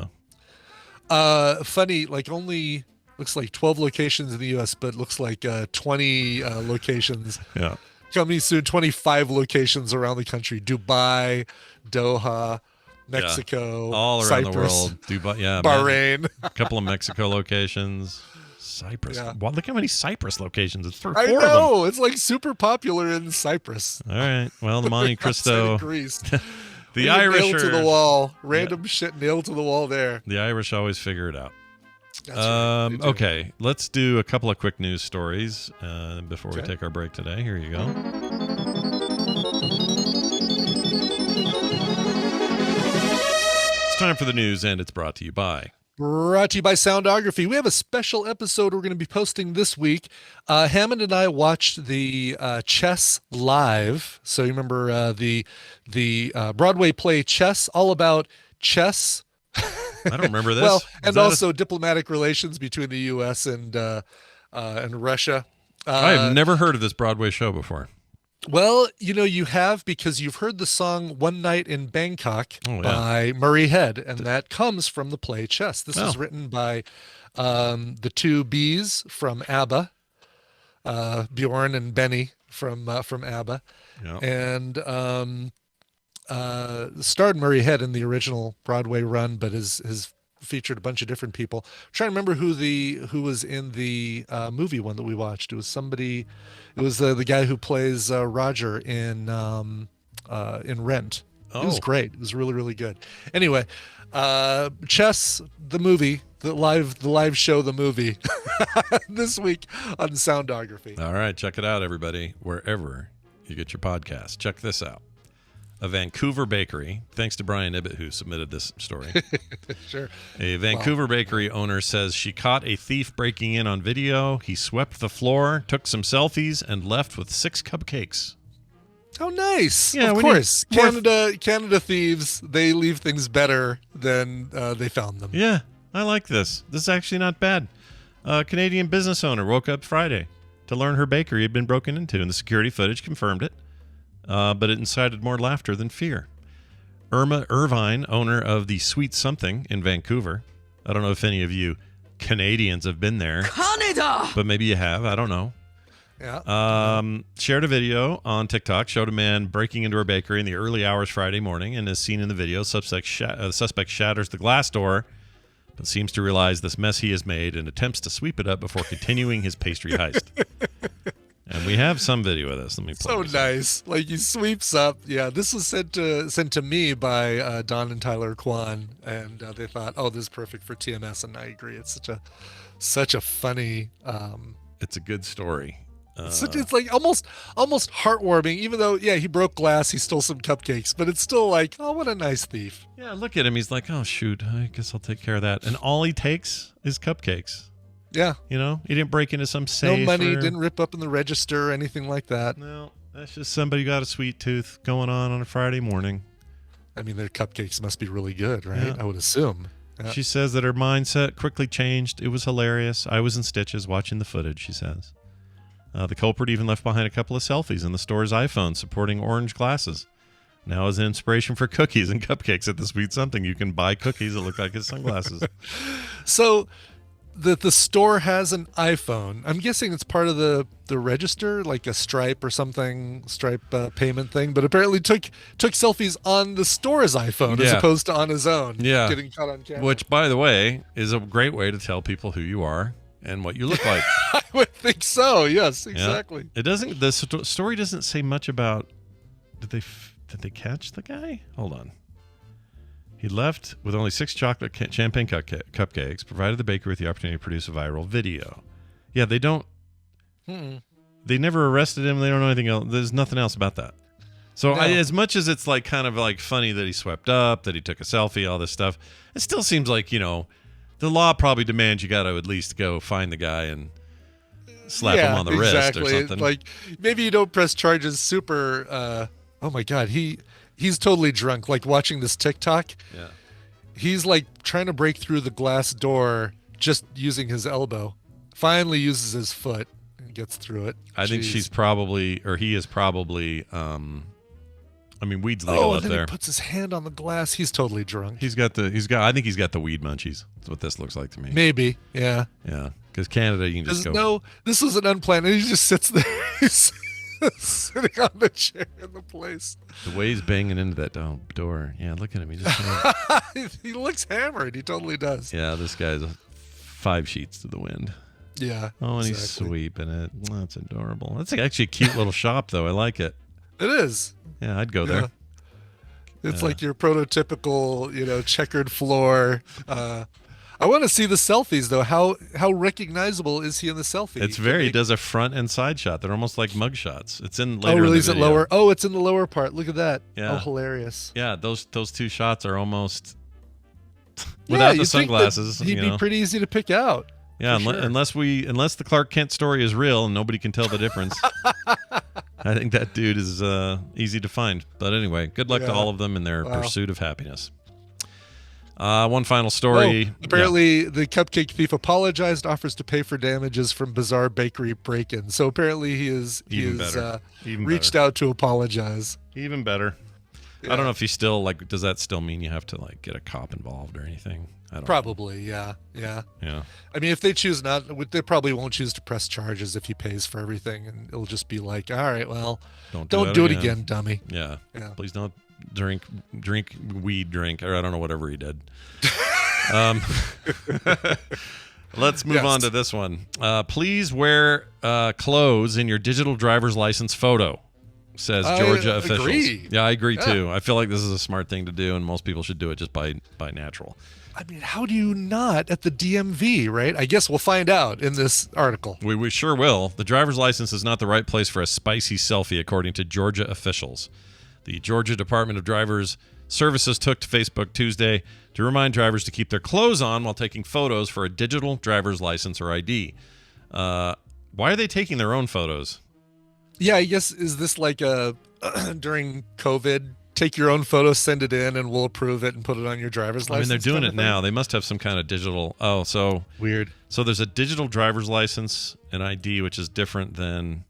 though. Funny, like only looks like 12 locations in the U.S., but looks like 20 locations. Yeah. Coming soon, 25 locations around the country. Dubai, Doha, Mexico, All around Cyprus, the world. Dubai, yeah, Bahrain. a couple of Mexico locations. Cyprus. Yeah. Wow, look how many Cyprus locations. It's four I of them. know. It's like super popular in Cyprus. All right. Well, the Monte Outside Cristo. of Greece. The Leave it Irish nailed to are the wall. Random shit nailed to the wall there. The Irish always figure it out. That's right. They do. Okay, let's do a couple of quick news stories before we take our break today. Here you go. It's time for the news, and it's brought to you by Soundography. We have a special episode we're going to be posting this week. Hammond and I watched the Chess live. So you remember the Broadway play Chess, all about chess. I don't remember this. Well, and also diplomatic relations between the U.S. and Russia. I have never heard of this Broadway show before. Well, you have, because you've heard the song One Night in Bangkok by Murray Head, and that comes from the play Chess. This was written by the two Bs from ABBA, Bjorn and Benny from ABBA, and starred Murray Head in the original Broadway run, but has featured a bunch of different people. I'm trying to remember who was in the movie one that we watched. It was somebody. It was the guy who plays Roger in Rent. It was great. It was really, really good. Anyway, Chess, the movie, the live show, the movie, this week on Soundography. All right, check it out, everybody, wherever you get your podcast. Check this out. A Vancouver bakery, thanks to Brian Ibbett, who submitted this story. Sure. A Vancouver bakery owner says she caught a thief breaking in on video. He swept the floor, took some selfies, and left with 6 cupcakes. Oh, nice. Yeah, of course. Canada thieves, they leave things better than they found them. Yeah, I like this. This is actually not bad. A Canadian business owner woke up Friday to learn her bakery had been broken into, and the security footage confirmed it. But it incited more laughter than fear. Irma Irvine, owner of the Sweet Something in Vancouver. I don't know if any of you Canadians have been there. Canada! But maybe you have. I don't know. Yeah. Shared a video on TikTok, showed a man breaking into her bakery in the early hours Friday morning, and as seen in the video, suspect shatters the glass door, but seems to realize this mess he has made and attempts to sweep it up before continuing his pastry heist. And we have some video of this. Let me play. So nice. Like, he sweeps up. Yeah, this was sent to me by Don and Tyler Kwan, and they thought, oh, this is perfect for TMS, and I agree. It's such a funny. It's a good story. It's like almost heartwarming. Even though, he broke glass, he stole some cupcakes, but it's still like, oh, what a nice thief. Yeah, look at him. He's like, oh shoot, I guess I'll take care of that. And all he takes is cupcakes. Yeah. He didn't break into some safe. No money, didn't rip up in the register or anything like that. No, that's just somebody got a sweet tooth going on a Friday morning. I mean, their cupcakes must be really good, right? Yeah. I would assume. Yeah. She says that her mindset quickly changed. It was hilarious. I was in stitches watching the footage, she says. The culprit even left behind a couple of selfies in the store's iPhone supporting orange glasses. Now as an inspiration for cookies and cupcakes at the Sweet Something, you can buy cookies that look like his sunglasses. So the store has an iPhone. I'm guessing it's part of the register, like a Stripe or something, Stripe payment thing. But apparently took selfies on the store's iPhone as opposed to on his own. Yeah, getting caught on camera. Which, by the way, is a great way to tell people who you are and what you look like. I would think so. Yes, exactly. Yeah. It doesn't. The story doesn't say much about. Did they catch the guy? Hold on. He left with only 6 chocolate champagne cupcakes, provided the bakery with the opportunity to produce a viral video. Yeah, they don't. They never arrested him. They don't know anything else. There's nothing else about that. So No. as much as it's like kind of like funny that he swept up, that he took a selfie, all this stuff, it still seems like, the law probably demands you got to at least go find the guy and slap him on the wrist or something. Like, maybe you don't press charges super. Oh my God, he's totally drunk. Like, watching this TikTok. Yeah. He's like trying to break through the glass door just using his elbow. Finally uses his foot and gets through it. I think he is probably weed's legal up then there. He puts his hand on the glass. He's totally drunk. I think he's got the weed munchies. That's what this looks like to me. Maybe. Yeah. Yeah. Because Canada, you can just go. No, this was an unplanned. And he just sits there. He's sitting on the chair in the place. The way he's banging into that door. Yeah, look at him. He just he looks hammered. He totally does. Yeah, this guy's 5 sheets to the wind. Yeah. Oh, and he's exactly. sweeping it. Oh, that's adorable. That's actually a cute little shop, though. I like it. It is. Yeah, I'd go Yeah. there. It's like your prototypical, checkered floor. I want to see the selfies though. How recognizable is he in the selfie? It's he does a front and side shot. They're almost like mug shots. It's in later. Oh, really? In the Is it video. lower? Oh, it's in the lower part. Look at that. Yeah. Oh, hilarious. Yeah, those two shots are almost without the sunglasses. He'd be pretty easy to pick out. Yeah, sure. unless the Clark Kent story is real and nobody can tell the difference. I think that dude is easy to find. But anyway, good luck to all of them in their pursuit of happiness. One final story. Apparently, the cupcake thief apologized, offers to pay for damages from bizarre bakery break-in. So apparently, he is reached out to apologize. Even better. Yeah. I don't know if he still does that still mean you have to get a cop involved or anything? I don't Probably, know. Yeah. I mean, if they choose not, they probably won't choose to press charges if he pays for everything, and it'll just be like, all right, well, don't do it again, dummy. Yeah. Please don't drink weed drink, or I don't know, whatever he did. Let's move on to this one. Please wear clothes in your digital driver's license photo, says Georgia officials. Agree. Yeah, I agree too. I feel like this is a smart thing to do, and most people should do it just by natural. I mean, how do you not at the DMV, right? I guess we'll find out in this article. We sure will. The driver's license is not the right place for a spicy selfie, according to Georgia officials. The Georgia Department of Drivers Services took to Facebook Tuesday to remind drivers to keep their clothes on while taking photos for a digital driver's license or ID. Why are they taking their own photos? Yeah, I guess, is this like a during COVID, take your own photo, send it in, and we'll approve it and put it on your driver's license? I mean, they're doing it now. They must have some kind of digital. Oh, so weird. So there's a digital driver's license and ID, which is different than.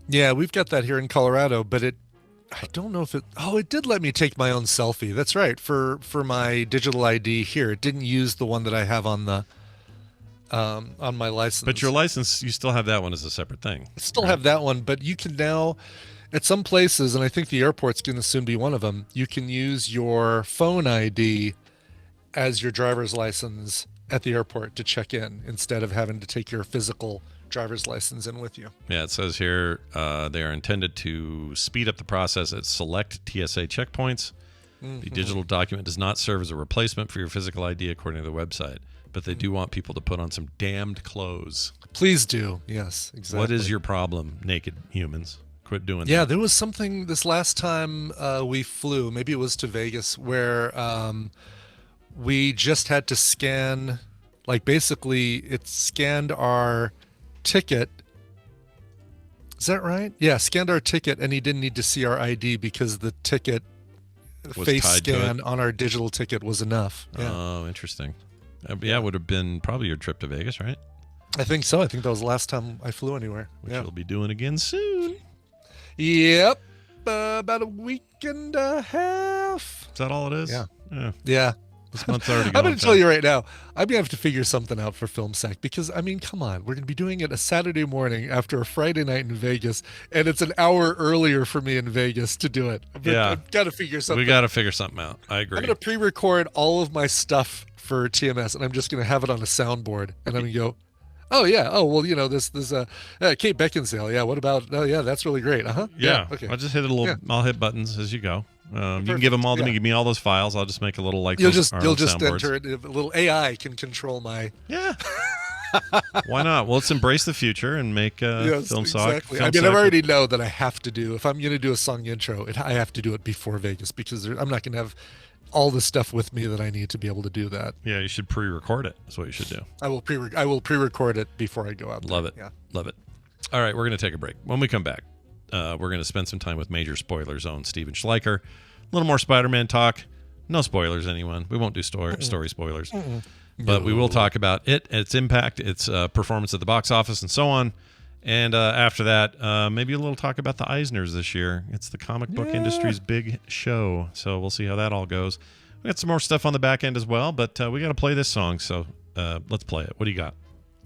Yeah, we've got that here in Colorado, but I don't know if it. Oh, it did let me take my own selfie. That's right. For my digital ID here, it didn't use the one that I have on the. On my license. But your license, you still have that one as a separate thing. I still have that one, but you can now, at some places, and I think the airport's going to soon be one of them, you can use your phone ID as your driver's license at the airport to check in instead of having to take your physical driver's license in with you. Yeah, it says here they are intended to speed up the process at select TSA checkpoints. Mm-hmm. The digital document does not serve as a replacement for your physical ID, according to the website. But they do want people to put on some damned clothes. Please do. Yes, exactly. What is your problem, naked humans? Quit doing that. Yeah, there was something this last time we flew, maybe it was to Vegas, where we just had to scan, basically it scanned our ticket. Is that right? Yeah, scanned our ticket, and he didn't need to see our ID because the ticket face scan on our digital ticket was enough. Yeah. Oh, interesting. Yeah, it would have been probably your trip to Vegas, right? I think so. I think that was the last time I flew anywhere. Which you'll be doing again soon. Yep. About a week and a half. Is that all it is? Yeah. This month's already I'm going to tell you right now, I'm going to have to figure something out for Film Sack because, I mean, come on. We're going to be doing it a Saturday morning after a Friday night in Vegas, and it's an hour earlier for me in Vegas to do it. I've got to figure something out. We got to figure something out. I agree. I'm going to pre-record all of my stuff for TMS, and I'm just going to have it on a soundboard, and I'm going to go, oh, yeah. Oh, well, this Kate Beckinsale. Yeah, what about, oh, yeah, that's really great. Uh-huh. Yeah. Okay. I'll just hit a little, I'll hit buttons as you go. You can give them all to me. Give me all those files. I'll just make a little you'll just enter it. A little AI can control my. Yeah. Why not? Well, let's embrace the future and make Film Sack. Exactly. I mean, I already know that I have to do, if I'm going to do a song intro, I have to do it before Vegas because I'm not going to have all the stuff with me that I need to be able to do that. Yeah, you should pre-record it. That's what you should do. I will pre-record it before I go out there. Love it. Yeah. Love it. All right, we're going to take a break. When we come back, we're going to spend some time with Major Spoiler Zone Steven Schleicher. A little more Spider-Man talk. No spoilers, anyone. We won't do story spoilers. But we will talk about it, its impact, its performance at the box office, and so on. And after that, maybe a little talk about the Eisners this year. It's the comic book industry's big show. So we'll see how that all goes. We got some more stuff on the back end as well, but we got to play this song. So let's play it. What do you got?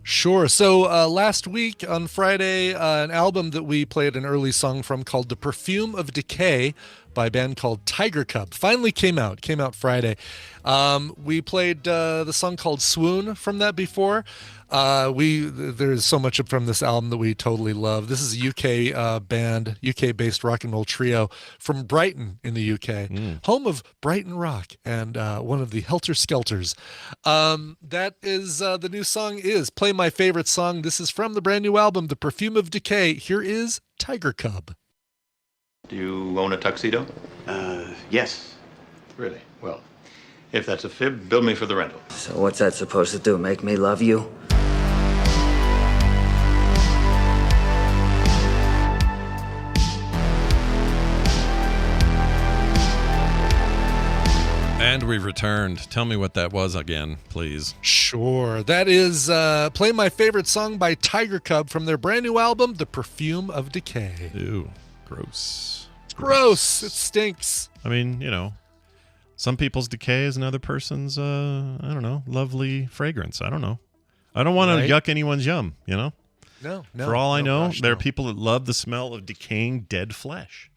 Sure. So last week on Friday, an album that we played an early song from called The Perfume of Decay by a band called Tiger Cub. Finally came out Friday. We played the song called Swoon from that before. There's so much from this album that we totally love. This is a UK band, UK-based rock and roll trio from Brighton in the UK, home of Brighton Rock and one of the Helter Skelters. That is the new song is Play My Favorite Song. This is from the brand new album, The Perfume of Decay. Here is Tiger Cub. Do you own a tuxedo? Yes. Really? Well, if that's a fib, bill me for the rental. So what's that supposed to do, make me love you? And we've returned. Tell me what that was again, please. Sure. That is Play My Favorite Song by Tiger Cub from their brand new album, The Perfume of Decay. Ew. Gross. Gross. It stinks. I mean, you know, some people's decay is another person's, I don't know, lovely fragrance. I don't know. I don't want to yuck anyone's yum, you know? No. For all I know, gosh, there are people that love the smell of decaying dead flesh.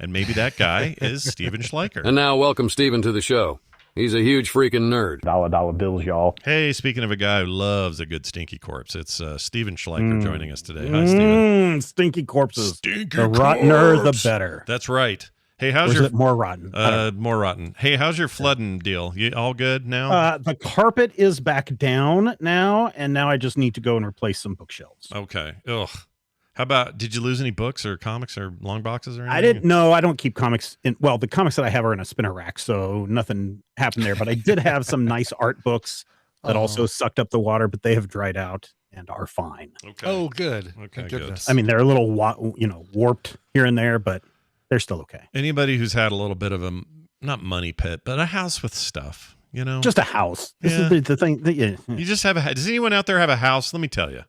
And maybe that guy is Steven Schleicher. And now welcome Steven to the show. He's a huge freaking nerd. Dollar bills, y'all. Hey, speaking of a guy who loves a good stinky corpse, it's Steven Schleicher joining us today. Hi, Steven. Stinky corpses. Stinky the rottener, the better. That's right. Hey, how's your... Is it more rotten? More rotten. Hey, how's your flooding deal? You all good now? The carpet is back down now, and now I just need to go and replace some bookshelves. Okay. Ugh. How about, did you lose any books or comics or long boxes or anything? I didn't know. I don't keep comics the comics that I have are in a spinner rack, so nothing happened there. But I did have some nice art books that also sucked up the water, but they have dried out and are fine. Okay. Oh, good. Okay, goodness. good. I mean, they're a little, warped here and there, but they're still okay. Anybody who's had a little bit of a, not money pit, but a house with stuff, you know? Just a house. This is the thing. You just have does anyone out there have a house? Let me tell you,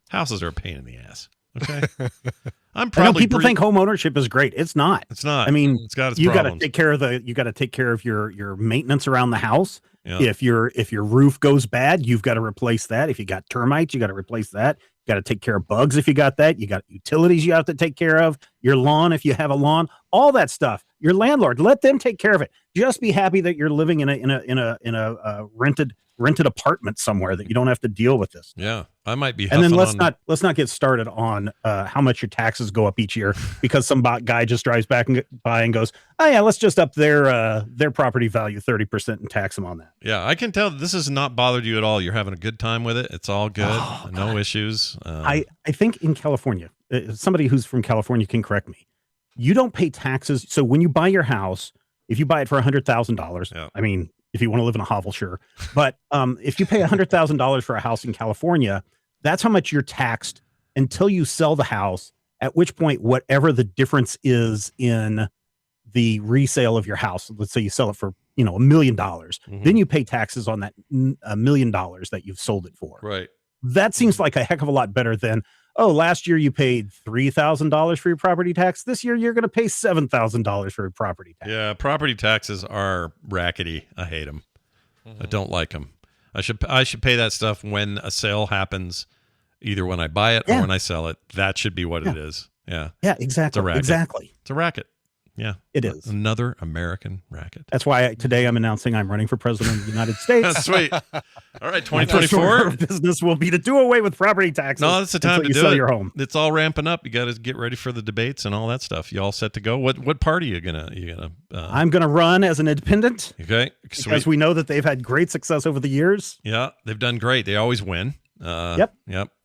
houses are a pain in the ass. Okay. People think home ownership is great. It's not. It's not. I mean, it's got its you got problems. to take care of your maintenance around the house. Yeah. If your roof goes bad, you've got to replace that. If you got termites, you got to replace that. You got to take care of bugs if you got that. You got utilities you have to take care of. Your lawn if you have a lawn. All that stuff. Your landlord, let them take care of it. Just be happy that you're living in a rented apartment somewhere that you don't have to deal with this. Yeah, I might be. And then let's not get started on how much your taxes go up each year because some guy just drives by and goes, oh yeah, let's just up their property value 30% and tax them on that. Yeah, I can tell this has not bothered you at all. You're having a good time with it. It's all good. No issues. I think in California, somebody who's from California can correct me. You don't pay taxes. So when you buy your house, if you buy it for $100,000, I mean, if you want to live in a hovel, sure. But if you pay $100,000 for a house in California, that's how much you're taxed until you sell the house, at which point, whatever the difference is in the resale of your house, let's say you sell it for, $1 million, then you pay taxes on that $1 million that you've sold it for. Right. That seems like a heck of a lot better than, last year you paid $3,000 for your property tax. This year you're going to pay $7,000 for your property tax. Yeah, property taxes are rackety. I hate them. I don't like them. I should pay that stuff when a sale happens, either when I buy it or when I sell it. That should be what it is. Yeah. Yeah, exactly. It's a racket. Exactly. It's a racket. Yeah. It is. Another American racket. That's why today I'm announcing I'm running for president of the United States. Sweet. All right, 2024. Business will be to do away with property taxes. No, that's the time to do sell it. Your home. It's all ramping up. You got to get ready for the debates and all that stuff. You all set to go? What party you gonna? I'm gonna run as an independent. Okay, because we know that they've had great success over the years. Yeah, they've done great. They always win. Yep.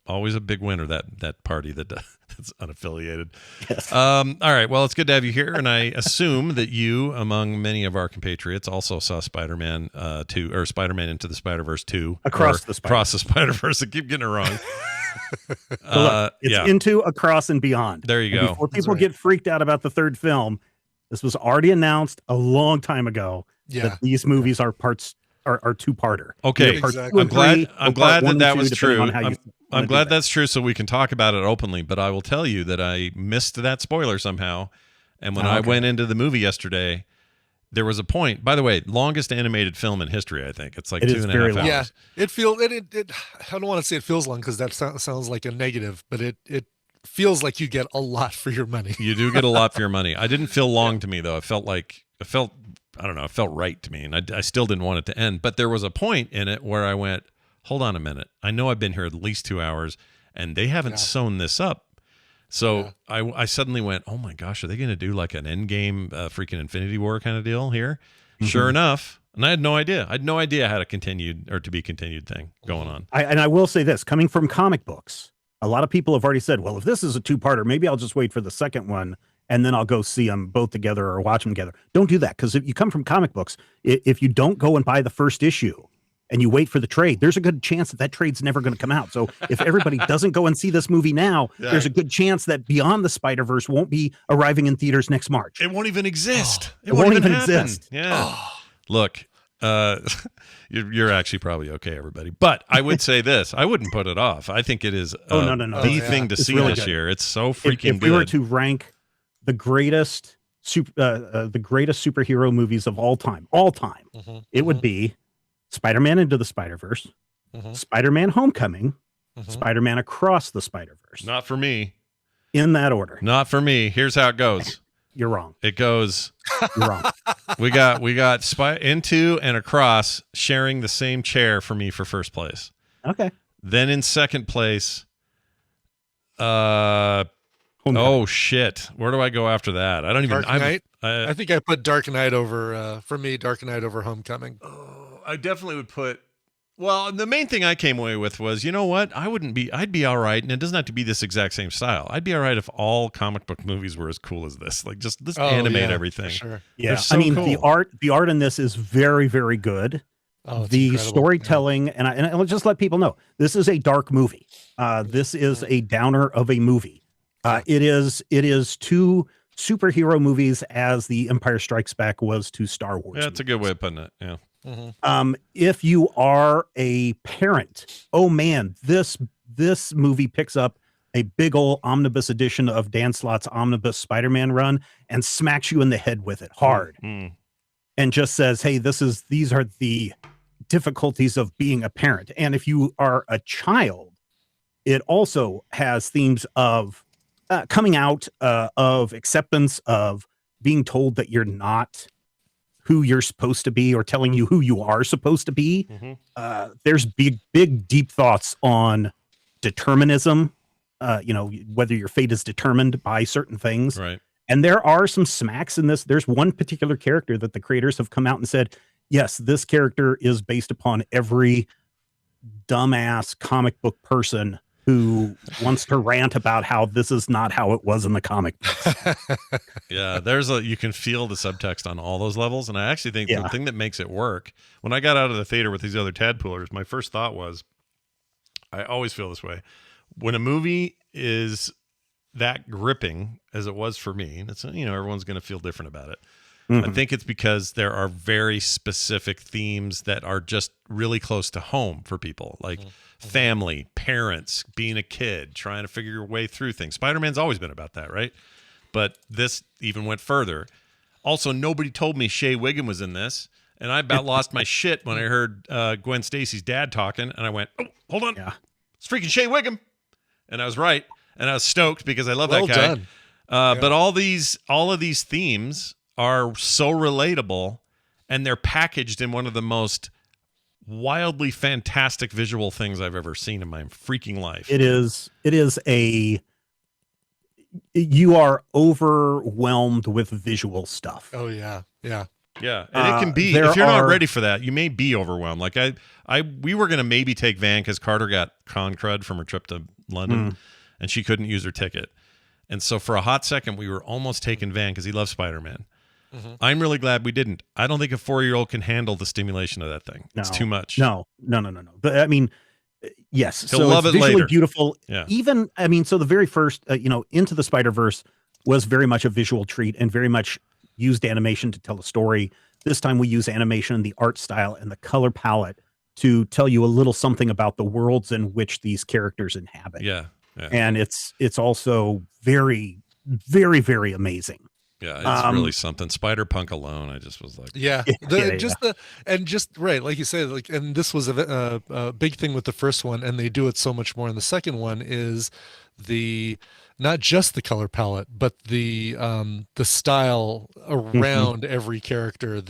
Always a big winner, that party that's unaffiliated. Yes. All right. Well, it's good to have you here, and I assume that you, among many of our compatriots, also saw Spider-Man 2 or Spider-Man Into the Spider-Verse 2 across the Spider-Verse. I keep getting it wrong. It's Into, Across, and Beyond. There you go. Before people get freaked out about the third film, this was already announced a long time ago that these movies are two-parter. Okay, exactly. I'm glad that was true. I'm glad that's true, so we can talk about it openly. But I will tell you that I missed that spoiler somehow. And when I went into the movie yesterday, there was a point. By the way, longest animated film in history. I think it's like 2.5 hours. Yeah, it feels. I don't want to say it feels long because that sounds like a negative, but it feels like you get a lot for your money. You do get a lot for your money. I didn't feel long to me though. It felt I don't know, it felt right to me, and I still didn't want it to end. But there was a point in it where I went, hold on a minute. I know I've been here at least 2 hours, and they haven't sewn this up. So I suddenly went, oh my gosh, are they going to do like an end game freaking Infinity War kind of deal here? Mm-hmm. Sure enough. And I had no idea. I had no idea I had a continued or to be continued thing going on. I will say this, coming from comic books, a lot of people have already said, well, if this is a two-parter, maybe I'll just wait for the second one and then I'll go see them both together or watch them together. Don't do that, because if you come from comic books, if you don't go and buy the first issue and you wait for the trade, there's a good chance that trade's never going to come out. So if everybody doesn't go and see this movie now, there's a good chance that Beyond the Spiderverse won't be arriving in theaters next March. It won't even exist. It won't even exist. Yeah. Look, you're actually probably okay, everybody. But I would say this: I wouldn't put it off. I think it is the thing to see really this year. It's so freaking if we were to rank the greatest superhero movies of all time, it would be Spider-Man Into the Spider-Verse, Spider-Man Homecoming, Spider-Man Across the Spider-Verse. Not for me. In that order. Not for me. Here's how it goes. You're wrong. It goes. You're wrong. We got Into and Across sharing the same chair for me for first place. Okay. Then in second place, oh shit! Where do I go after that? I don't even. Dark Knight. I think I put Dark Knight over for me. Dark Knight over Homecoming. Oh, I definitely would put. Well, the main thing I came away with was, you know what? I'd be all right, and it doesn't have to be this exact same style. I'd be all right if all comic book movies were as cool as this. Like, just let's animate everything. Sure. Yeah, so I mean, cool. the art in this is very, very good. Oh, the incredible. storytelling, and I'll just let people know, this is a dark movie. This is a downer of a movie. It is two superhero movies as The Empire Strikes Back was to Star Wars. Yeah, that's a good way of putting it. Yeah. If you are a parent, oh man, this movie picks up a big old omnibus edition of Dan Slott's omnibus Spider-Man run and smacks you in the head with it hard, and just says, "Hey, these are the difficulties of being a parent." And if you are a child, it also has themes of coming out, of acceptance, of being told that you're not who you're supposed to be, or telling you who you are supposed to be. There's big, deep thoughts on determinism, whether your fate is determined by certain things. Right. And there are some smacks in this. There's one particular character that the creators have come out and said, yes, this character is based upon every dumbass comic book person who wants to rant about how this is not how it was in the comic books. Yeah, you can feel the subtext on all those levels. And I actually think the thing that makes it work, when I got out of the theater with these other Tadpoolers, my first thought was, I always feel this way. When a movie is that gripping as it was for me, and it's, everyone's going to feel different about it. I think it's because there are very specific themes that are just really close to home for people, like family, parents, being a kid, trying to figure your way through things. Spider-Man's always been about that, right? But this even went further. Also, nobody told me Shea Wiggum was in this, and I about lost my shit when I heard Gwen Stacy's dad talking, and I went, "Oh, hold on, it's freaking Shea Wiggum," and I was right, and I was stoked because I love that guy. Done. But all of these themes are so relatable, and they're packaged in one of the most wildly fantastic visual things I've ever seen in my freaking life. It is you are overwhelmed with visual stuff. Oh yeah. And it can be, if you're not ready for that, you may be overwhelmed. Like we were going to maybe take Van because Carter got con crud from her trip to London and she couldn't use her ticket. And so for a hot second, we were almost taking Van because he loves Spider-Man. I'm really glad we didn't. I don't think a 4-year-old can handle the stimulation of that thing. It's too much. No. But I mean, yes. He'll love it's it visually later. Beautiful. Yeah. Even, I mean, so the very first, Into the Spider-Verse was very much a visual treat and very much used animation to tell a story. This time we use animation, the art style, and the color palette to tell you a little something about the worlds in which these characters inhabit. Yeah. And it's also very, very, very amazing. Yeah, it's really something. Spider-Punk alone, I just was like, right, like you say, like, and this was a big thing with the first one, and they do it so much more in the second one. Is the not just the color palette, but the style around every character.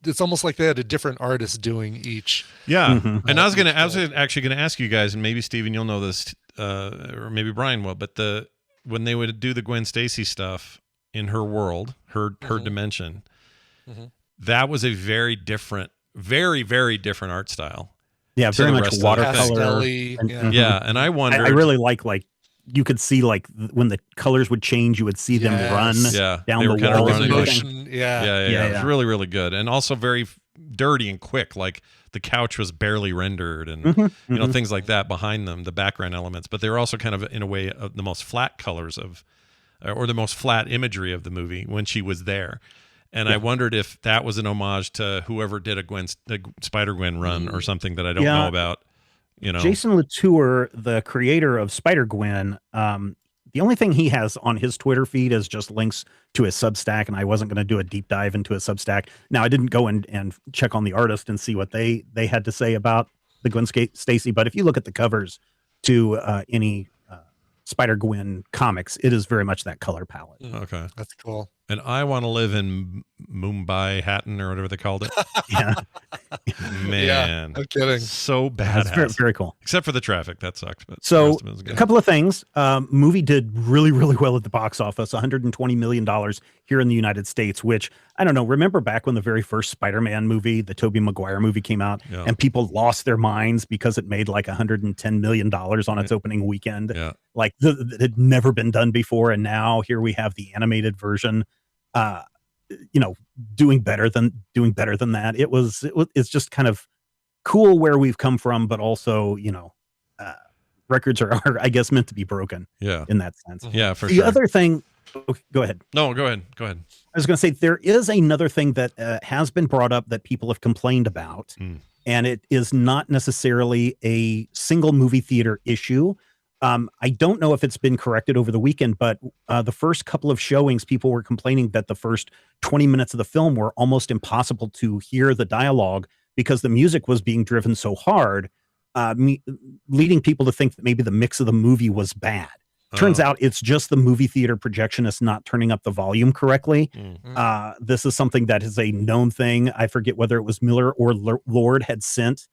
It's almost like they had a different artist doing each. Yeah, and I was actually gonna ask you guys, and maybe Steven, you'll know this, or maybe Brian will, but when they would do the Gwen Stacy stuff in her world, her dimension, that was a very different, very very different art style. Yeah, very much watercolor. And I wonder. I really like you could see like when the colors would change, you would see them run down the wall. Motion. Yeah. It was really, really good. And also very dirty and quick. Like the couch was barely rendered and, things like that behind them, the background elements. But they were also kind of, in a way, the most flat colors or the most flat imagery of the movie when she was there. And I wondered if that was an homage to whoever did a Spider-Gwen run or something that I don't know about. Jason Latour, the creator of Spider-Gwen, the only thing he has on his Twitter feed is just links to his Substack, and I wasn't going to do a deep dive into his Substack. Now, I didn't go and check on the artist and see what they had to say about the Gwen Stacy, but if you look at the covers to any Spider-Gwen comics, it is very much that color palette. Okay. That's cool. And I want to live in Mumbai, Hatton, or whatever they called it. Man. No kidding. So badass. That's very, very cool. Except for the traffic. That sucked. But so a couple of things. Movie did really, really well at the box office, $120 million here in the United States, which, I don't know, remember back when the very first Spider-Man movie, the Tobey Maguire movie came out, and people lost their minds because it made like $110 million on its opening weekend. Yeah. Like it had never been done before. And now here we have the animated version, doing better than that. It's just kind of cool where we've come from, but also, records are, I guess, meant to be broken. Yeah. In that sense. Yeah, for the sure. The other thing, go ahead. No, go ahead. I was going to say, there is another thing that has been brought up that people have complained about, and it is not necessarily a single movie theater issue. I don't know if it's been corrected over the weekend, but the first couple of showings, people were complaining that the first 20 minutes of the film were almost impossible to hear the dialogue because the music was being driven so hard, leading people to think that maybe the mix of the movie was bad. Turns out it's just the movie theater projectionist not turning up the volume correctly. This is something that is a known thing. I forget whether it was Miller or Lord had sent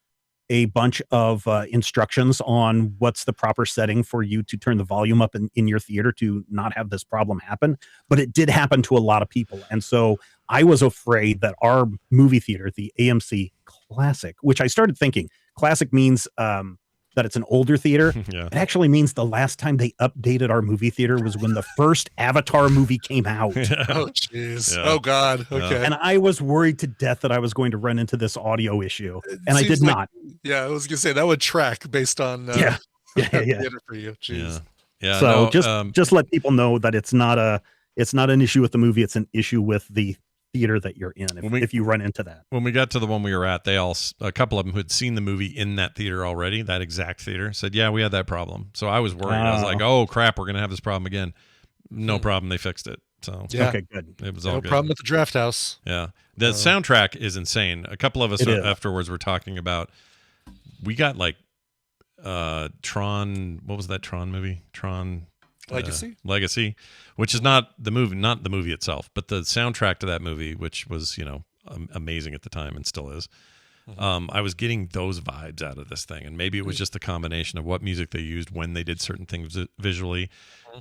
a bunch of instructions on what's the proper setting for you to turn the volume up in your theater to not have this problem happen. But it did happen to a lot of people. And so I was afraid that our movie theater, the AMC Classic, which I started thinking Classic means that it's an older theater. It actually means the last time they updated our movie theater was when the first Avatar movie came out. Oh, jeez. Oh, God. Okay. And I was worried to death that I was going to run into this audio issue, and I did not. Yeah, I was going to say that would track based on yeah. for you. Jeez. Yeah. So just let people know that it's not an issue with the movie. It's an issue with the theater that you're in if you run into that. When we got to the one we were at, a couple of them who had seen the movie in that theater already, that exact theater, said, yeah, we had that problem. So I was worried. I was like, oh crap, we're gonna have this problem again. No problem, they fixed it. So okay, good. It was all no good. problem at the Draft House. Yeah, the soundtrack is insane. A couple of us afterwards were talking about, we got like Tron. What was that Tron movie? Tron Legacy, which is not the movie itself, but the soundtrack to that movie, which was amazing at the time and still is. I was getting those vibes out of this thing, and maybe it was just a combination of what music they used when they did certain things visually.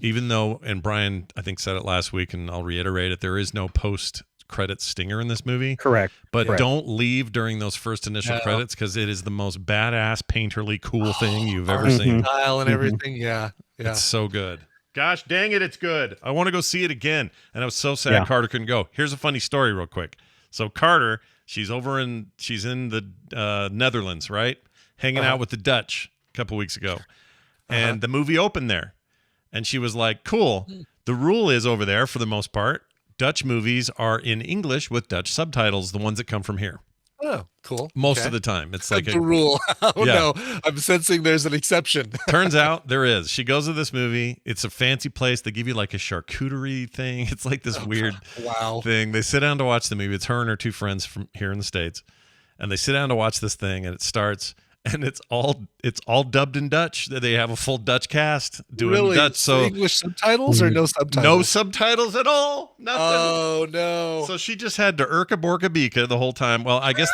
Even though, and Brian I think said it last week, and I'll reiterate it, there is no post credit stinger in this movie. Correct. But don't leave during those first initial credits, because it is the most badass painterly cool thing you've ever seen. Style and everything. Yeah. It's so good. Gosh dang it, it's good. I want to go see it again. And I was so sad Carter couldn't go. Here's a funny story real quick. So Carter, she's in the Netherlands, right? Hanging out with the Dutch a couple weeks ago. And the movie opened there. And she was like, cool. The rule is over there, for the most part, Dutch movies are in English with Dutch subtitles, the ones that come from here. Oh, cool. Most of the time. It's like the rule. No, I'm sensing there's an exception. Turns out there is. She goes to this movie. It's a fancy place. They give you like a charcuterie thing. It's like this weird thing. They sit down to watch the movie. It's her and her two friends from here in the States. And they sit down to watch this thing, and it starts, and it's all dubbed in Dutch. They have a full Dutch cast doing really? Dutch. So English subtitles or no subtitles? No subtitles at all. Nothing. Oh no! So she just had to Urka Borka Bika the whole time. Well, I guess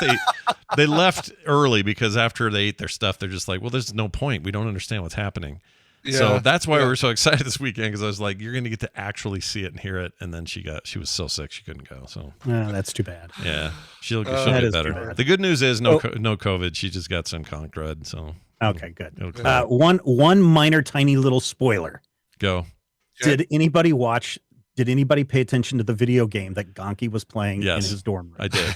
they left early because after they ate their stuff, they're just like, well, there's no point. We don't understand what's happening. Yeah, so that's why we were so excited this weekend, because I was like, you're going to get to actually see it and hear it. And then she was so sick she couldn't go. So that's too bad. Yeah, she'll get better. The good news is no COVID. She just got some conk dread. So okay, good. One minor, tiny little spoiler. Go. Did anybody pay attention to the video game that Gonky was playing in his dorm room? I did.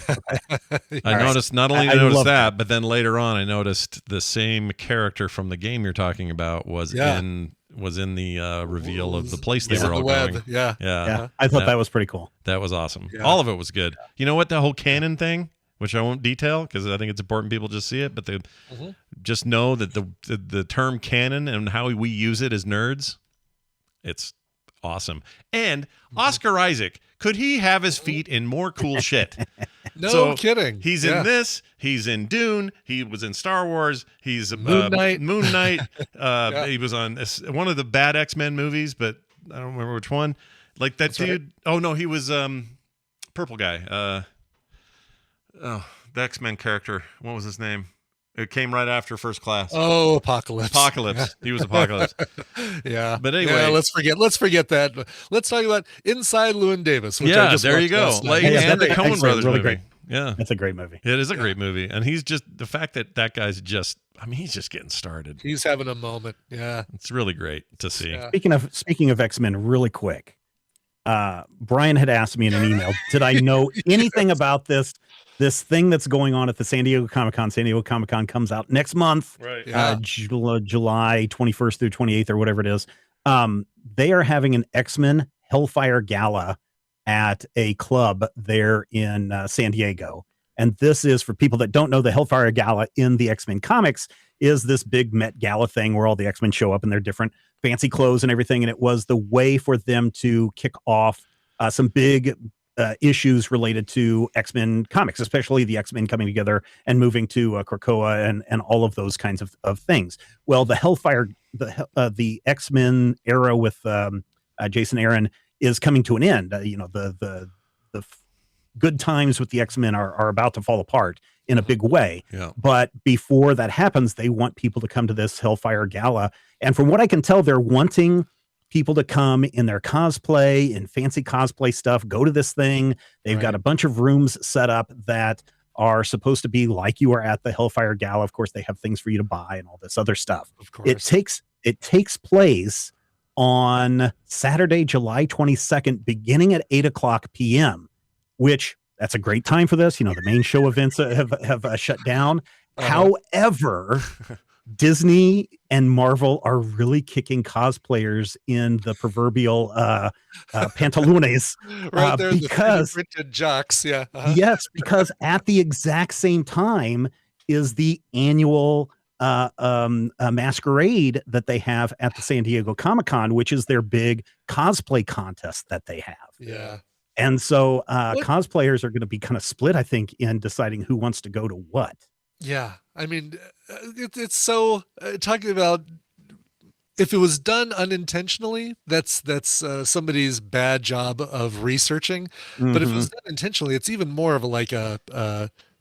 I noticed, not only did I notice that, but then later on I noticed the same character from the game you're talking about was in the reveal of the place they were all going. Yeah. I thought that was pretty cool. That was awesome. Yeah. All of it was good. You know what? The whole canon thing, which I won't detail because I think it's important people just see it, but just know that the term canon and how we use it as nerds, it's awesome. And Oscar Isaac, could he have his feet in more cool shit? No kidding. He's in this. He's in Dune. He was in Star Wars. He's Moon Knight. He was on one of the bad X-Men movies, but I don't remember which one. Like that dude. Right. Oh no, he was purple guy. The X-Men character. What was his name? It came right after First Class. Oh, Apocalypse. Yeah. He was Apocalypse. Yeah. But anyway, let's forget that. Let's talk about Inside Llewyn Davis. Which I just there you go. Like, and the Coen Brothers movie. Great. Yeah. That's a great movie. It is a great movie. And he's just, the fact that guy's just, he's just getting started. He's having a moment. Yeah. It's really great to see. Yeah. Speaking of X-Men, really quick, Brian had asked me in an email, did I know anything about this thing that's going on at the San Diego Comic-Con? San Diego Comic-Con comes out next month, right? July 21st through 28th or whatever it is. They are having an X-Men Hellfire Gala at a club there in San Diego. And this is, for people that don't know, the Hellfire Gala in the X-Men comics is this big Met Gala thing where all the X-Men show up in their different fancy clothes and everything. And it was the way for them to kick off some big issues related to X-Men comics, especially the X-Men coming together and moving to Krakoa and all of those kinds of things. Well, the Hellfire, the X-Men era with Jason Aaron is coming to an end. The good times with the X-Men are about to fall apart in a big way. Yeah. But before that happens, they want people to come to this Hellfire Gala. And from what I can tell, they're wanting people to come in their cosplay and fancy cosplay stuff, go to this thing. They've got a bunch of rooms set up that are supposed to be like you are at the Hellfire Gala. Of course, they have things for you to buy and all this other stuff. Of course. It takes place on Saturday, July 22nd, beginning at 8:00 p.m., which that's a great time for this. The main show events have shut down. However, Disney and Marvel are really kicking cosplayers in the proverbial pantalones. Right there, because the printed jocks. Yeah. Yes, because at the exact same time is the annual masquerade that they have at the San Diego Comic-Con, which is their big cosplay contest that they have. Yeah. And so cosplayers are going to be kind of split, I think, in deciding who wants to go to what. Yeah. I mean, it's so talking about if it was done unintentionally, that's somebody's bad job of researching. Mm-hmm. But if it was done intentionally, it's even more of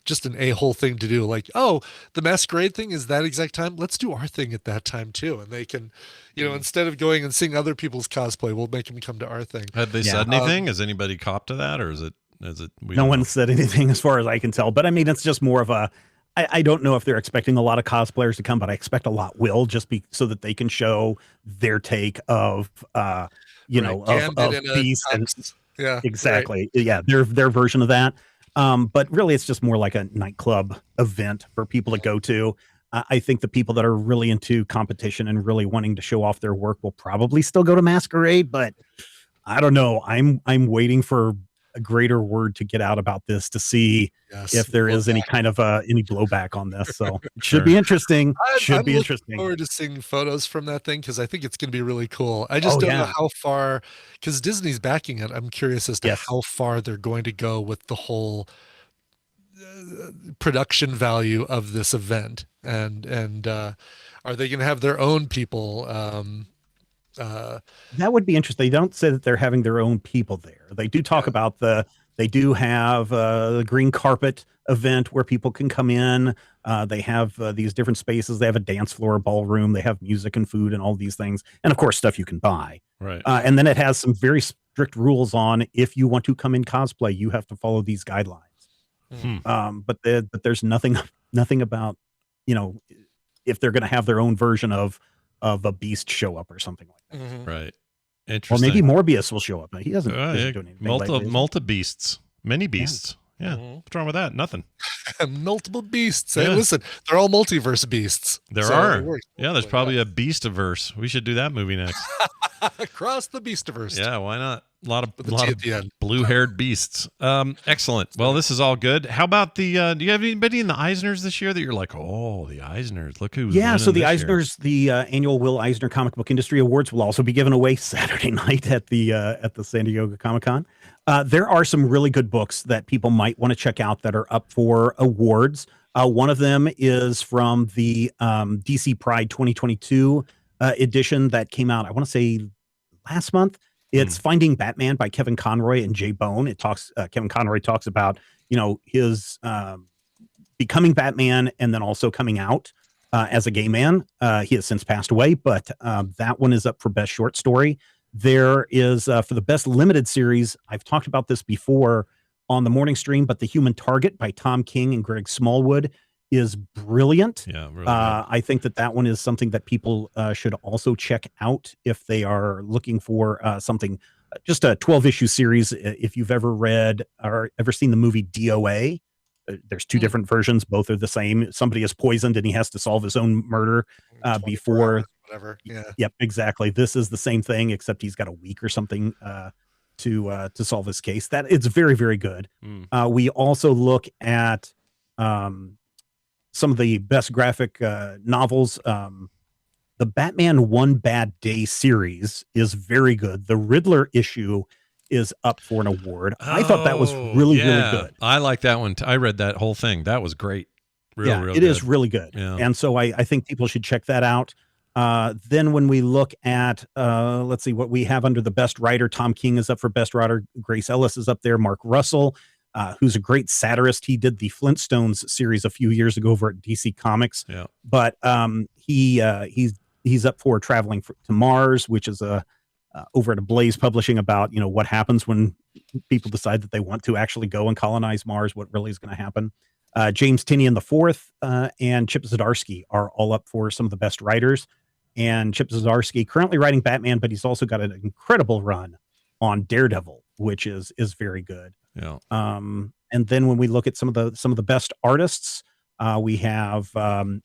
just an a-hole thing to do. Like, oh, the masquerade thing is that exact time. Let's do our thing at that time too. And they can, instead of going and seeing other people's cosplay, we'll make them come to our thing. Had they said anything? Has anybody copped to that, or is it? No one said anything as far as I can tell. But I mean, it's just more of I don't know if they're expecting a lot of cosplayers to come, but I expect a lot will, just be so that they can show their take of of Beast and exactly. Right. Yeah, their version of that. But really, it's just more like a nightclub event for people to go to. I think the people that are really into competition and really wanting to show off their work will probably still go to Masquerade, but I don't know. I'm waiting for a greater word to get out about this to see if there is any kind of any blowback on this. So it should be interesting. I'm looking forward to seeing photos from that thing, because I think it's going to be really cool. I just don't know how far, because Disney's backing it. I'm curious as to how far they're going to go with the whole production value of this event, and are they going to have their own people? That would be interesting. They don't say that they're having their own people there. They do talk about they do have the green carpet event where people can come in. They have these different spaces. They have a dance floor, a ballroom. They have music and food and all these things. And of course, stuff you can buy. Right. And then it has some very strict rules on if you want to come in cosplay, you have to follow these guidelines. But there's nothing about, if they're going to have their own version of a beast show up or something like that. Right. Or Interesting. maybe Morbius will show up. He doesn't do anything. Multi beasts, many beasts. Yeah. What's wrong with that? Nothing. Multiple beasts. Hey, listen, they're all multiverse beasts. There are. Yeah, there's probably a Beastiverse. We should do that movie next. Across the Beastiverse. Yeah, why not? A lot of at the end. blue-haired beasts. Excellent. Well, this is all good. How about the? Do you have anybody in the Eisners this year that you're like, oh, the Eisners? Look who's so the winning this year. Eisners, the annual Will Eisner Comic Book Industry Awards, will also be given away Saturday night at the San Diego Comic-Con. There are some really good books that people might want to check out that are up for awards. One of them is from the DC Pride 2022 edition that came out, I want to say last month. It's Finding Batman by Kevin Conroy and Jay Bone. It talks, Kevin Conroy talks about, his becoming Batman and then also coming out as a gay man. He has since passed away, but that one is up for best short story. There is for the best limited series. I've talked about this before on the morning stream, but The Human Target by Tom King and Greg Smallwood is brilliant. Yeah, really I think that one is something that people should also check out if they are looking for something, just a 12-issue series. If you've ever read or ever seen the movie DOA, there's two different versions. Both are the same. Somebody is poisoned and he has to solve his own murder before. Whatever. Yeah. Yep, exactly. This is the same thing, except he's got a week or something to solve his case. That it's very, very good. We also look at some of the best graphic novels. The Batman One Bad Day series is very good. The Riddler issue is up for an award. I thought that was really, really good. I like that one. I read that whole thing. That was great. Real it is really good. Yeah. And so I think people should check that out. Then when we look at, let's see what we have under the best writer, Tom King is up for best writer. Grace Ellis is up there. Mark Russell, who's a great satirist. He did the Flintstones series a few years ago over at DC Comics. Yeah. But he's up for Traveling to Mars, which is over at Blaze Publishing about, what happens when people decide that they want to actually go and colonize Mars, what really is going to happen. James Tynion IV and Chip Zdarsky are all up for some of the best writers. And Chip Zdarsky currently writing Batman, but he's also got an incredible run on Daredevil, which is very good. Yeah. And then when we look at some of the best artists, we have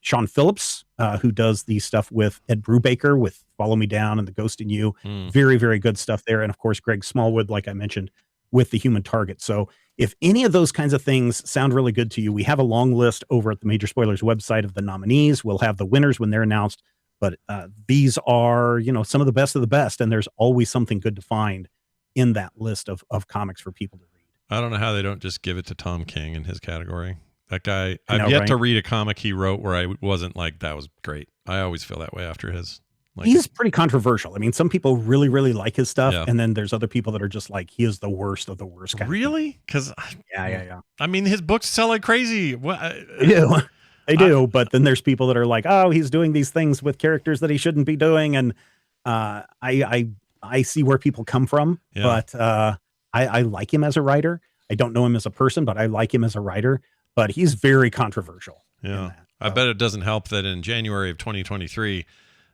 Sean Phillips, who does the stuff with Ed Brubaker with Follow Me Down and The Ghost in You. Very, very good stuff there. And of course, Greg Smallwood, like I mentioned, with The Human Target. So if any of those kinds of things sound really good to you, we have a long list over at the Major Spoilers website of the nominees. We'll have the winners when they're announced. But these are, some of the best, and there's always something good to find in that list of comics for people to read. I don't know how they don't just give it to Tom King in his category. That guy, I've yet to read a comic he wrote where I wasn't like, that was great. I always feel that way after his. He's pretty controversial. I mean, some people really, really like his stuff, and then there's other people that are just like, he is the worst of the worst. Really? Because yeah. I mean, his books sell like crazy. They do, but then there's people that are like, oh, he's doing these things with characters that he shouldn't be doing, and I see where people come from, but I like him as a writer. I don't know him as a person, but I like him as a writer. But he's very controversial. Yeah, I bet it doesn't help that in January of 2023,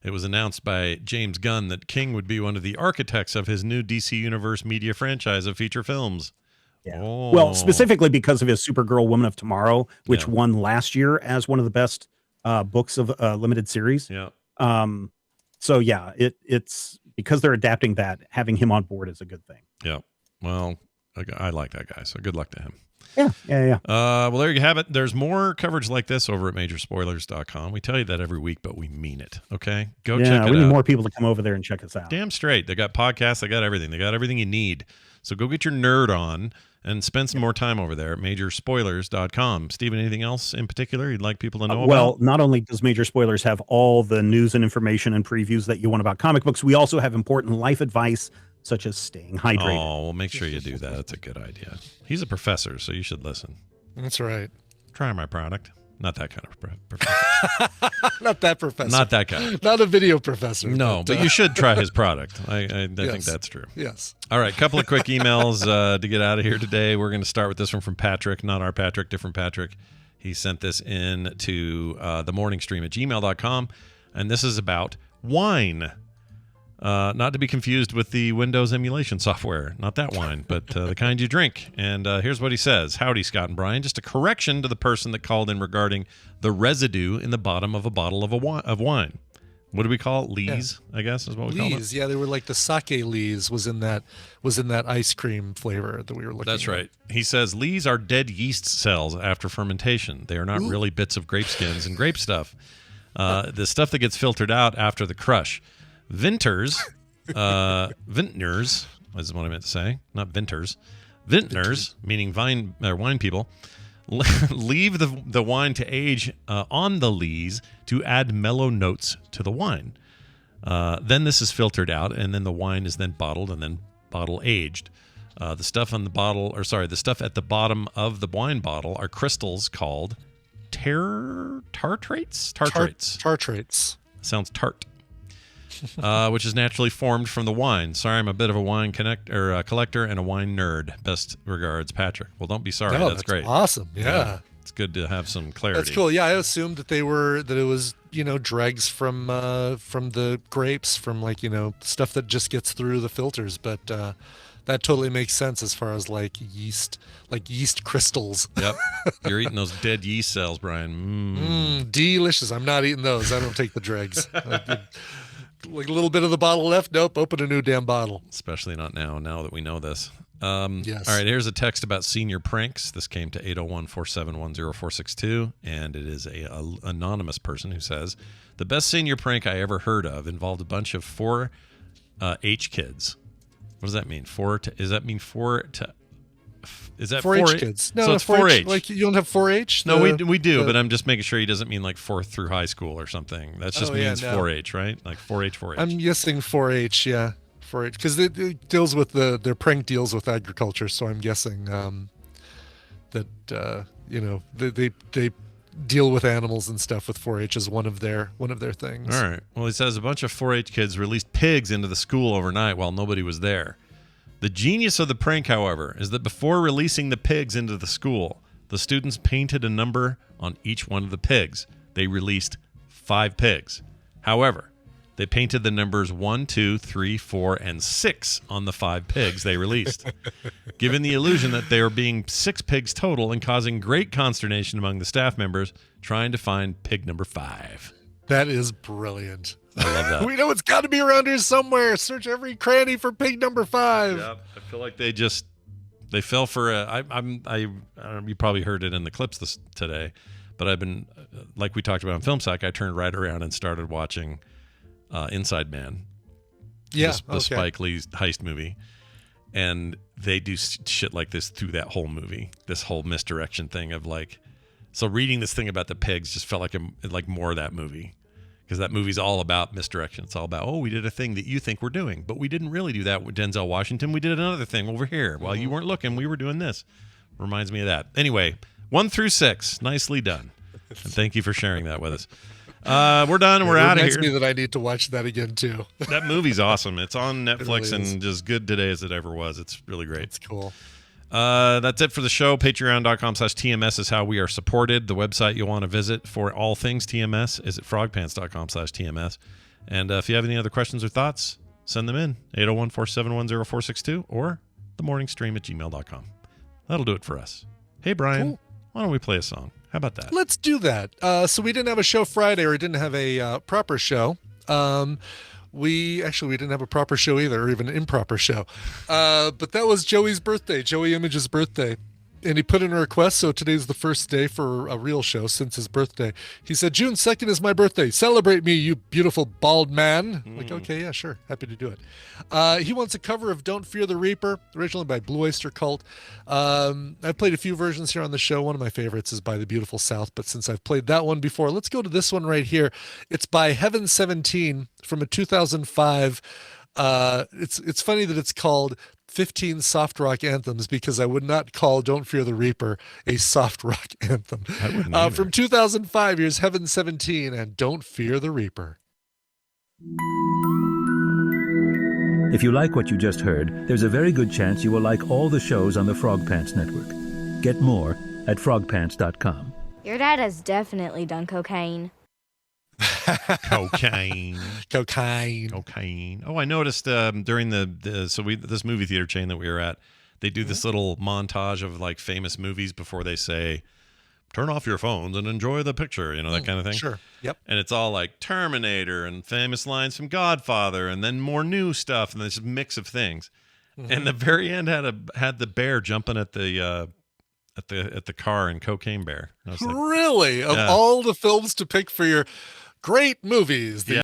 it was announced by James Gunn that King would be one of the architects of his new DC Universe media franchise of feature films. Yeah. Oh. Well, specifically because of his Supergirl Woman of Tomorrow, which won last year as one of the best books of limited series. Yeah. So yeah, it's because they're adapting that, having him on board is a good thing. Yeah. Well, I like that guy, so good luck to him. Yeah. Well, there you have it. There's more coverage like this over at Majorspoilers.com. We tell you that every week, but we mean it. Okay, go check it out. We need more people to come over there and check us out. Damn straight. They got podcasts. They got everything. They got everything you need. So go get your nerd on and spend some more time over there at Majorspoilers.com. Steven, anything else in particular you'd like people to know about? Well, not only does Major Spoilers have all the news and information and previews that you want about comic books, we also have important life advice, such as staying hydrated. Oh, well, make sure you do that. That's a good idea. He's a professor, so you should listen. That's right. Try my product. Not that kind of professor. Not that professor. Not that guy. Not a video professor. No, but you should try his product. I think that's true. Yes. All right, couple of quick emails to get out of here today. We're going to start with this one from Patrick, not our Patrick, different Patrick. He sent this in to themorningstream@gmail.com, and this is about wine. Not to be confused with the Windows emulation software. Not that wine, but the kind you drink. And here's what he says. Howdy, Scott and Brian. Just a correction to the person that called in regarding the residue in the bottom of a bottle of wine. What do we call it? Lees, I guess is what we call it. Lees, yeah. They were like the sake lees was in that ice cream flavor that we were looking at. That's right. He says lees are dead yeast cells after fermentation. They are not really bits of grape skins and grape stuff. The stuff that gets filtered out after the crush. Vintners is what I meant to say, not vintners. Vintners, meaning wine people, leave the wine to age on the lees to add mellow notes to the wine. Then this is filtered out, and then the wine is then bottled and then bottle aged. The stuff at the bottom of the wine bottle are crystals called tartrates. Tartrates. Sounds tart. Which is naturally formed from the wine. Sorry, I'm a bit of a wine collector and a wine nerd. Best regards, Patrick. Well, don't be sorry. No, that's great. Awesome. Yeah. It's good to have some clarity. That's cool. Yeah, I assumed that it was dregs from the grapes, from stuff that just gets through the filters. But that totally makes sense as far as yeast crystals. Yep. You're eating those dead yeast cells, Brian. Delicious. I'm not eating those. I don't take the dregs. Like a little bit of the bottle left. Nope. Open a new damn bottle. Especially not now that we know this. Yes. All right. Here's a text about senior pranks. This came to 801-471-0462, and it is a anonymous person who says, the best senior prank I ever heard of involved a bunch of 4-H kids. What does that mean? Is that 4-H kids? No, so it's 4-H. Like you don't have 4-H? No, we do, but I'm just making sure he doesn't mean like 4th through high school or something. That just means 4-H, right? Like 4-H. I'm guessing 4-H, yeah. 4-H, because it deals with their prank deals with agriculture, so I'm guessing that they deal with animals and stuff with 4-H as one of their things. All right. Well, he says a bunch of 4-H kids released pigs into the school overnight while nobody was there. The genius of the prank, however, is that before releasing the pigs into the school, the students painted a number on each one of the pigs. They released 5 pigs. However, they painted the numbers 1, 2, 3, 4, and 6 on the 5 pigs they released, giving the illusion that they were being 6 pigs total and causing great consternation among the staff members trying to find pig number 5. That is brilliant. I love that. We know it's got to be around here somewhere. Search every cranny for pig number 5. Yep. I feel like they fell for you probably heard it in the clips today, but I've been, like we talked about on Film Sack, I turned right around and started watching Inside Man. Yeah. The Spike Lee heist movie. And they do shit like this through that whole movie. This whole misdirection thing of so reading this thing about the pigs just felt like more of that movie. Because that movie's all about misdirection. It's all about, we did a thing that you think we're doing, but we didn't really do that with Denzel Washington. We did another thing over here. While you weren't looking, we were doing this. Reminds me of that. Anyway, 1 through 6. Nicely done. And thank you for sharing that with us. We're done and we're out of here. It reminds me that I need to watch that again, too. That movie's awesome. It's on Netflix really and as good today as it ever was. It's really great. It's cool. That's it for the show. Patreon.com/TMS is how we are supported. The website you'll want to visit for all things TMS is at frogpants.com/TMS. And if you have any other questions or thoughts, send them in 801-471-0462 or themorningstream@gmail.com. That'll do it for us. Hey, Brian, cool. Why don't we play a song? How about that? Let's do that. So we didn't have a show Friday, or didn't have a proper show. we didn't have a proper show either, or even an improper show. But that was Joey's birthday, Joey Image's birthday. And he put in a request, so today's the first day for a real show since his birthday. He said, June 2nd is my birthday. Celebrate me, you beautiful bald man. Like, okay, yeah, sure. Happy to do it. He wants a cover of Don't Fear the Reaper, originally by Blue Oyster Cult. I've played a few versions here on the show. One of my favorites is by The Beautiful South, but since I've played that one before, let's go to this one right here. It's by Heaven 17 from a 2005. It's funny that it's called 15 soft rock anthems, because I would not call Don't Fear the Reaper a soft rock anthem. From 2005, here's Heaven 17 and Don't Fear the Reaper. If you like what you just heard, there's a very good chance you will like all the shows on the Frog Pants Network. Get more at frogpants.com. Your dad has definitely done cocaine. Cocaine. Oh, I noticed during this movie theater chain that we were at, they do this little montage of like famous movies before they say, turn off your phones and enjoy the picture, that kind of thing. Sure. Yep. And it's all like Terminator and famous lines from Godfather, and then more new stuff, and this mix of things. And the very end had the bear jumping at the car in Cocaine Bear. I was like, really? Of all the films to pick for your great movies, the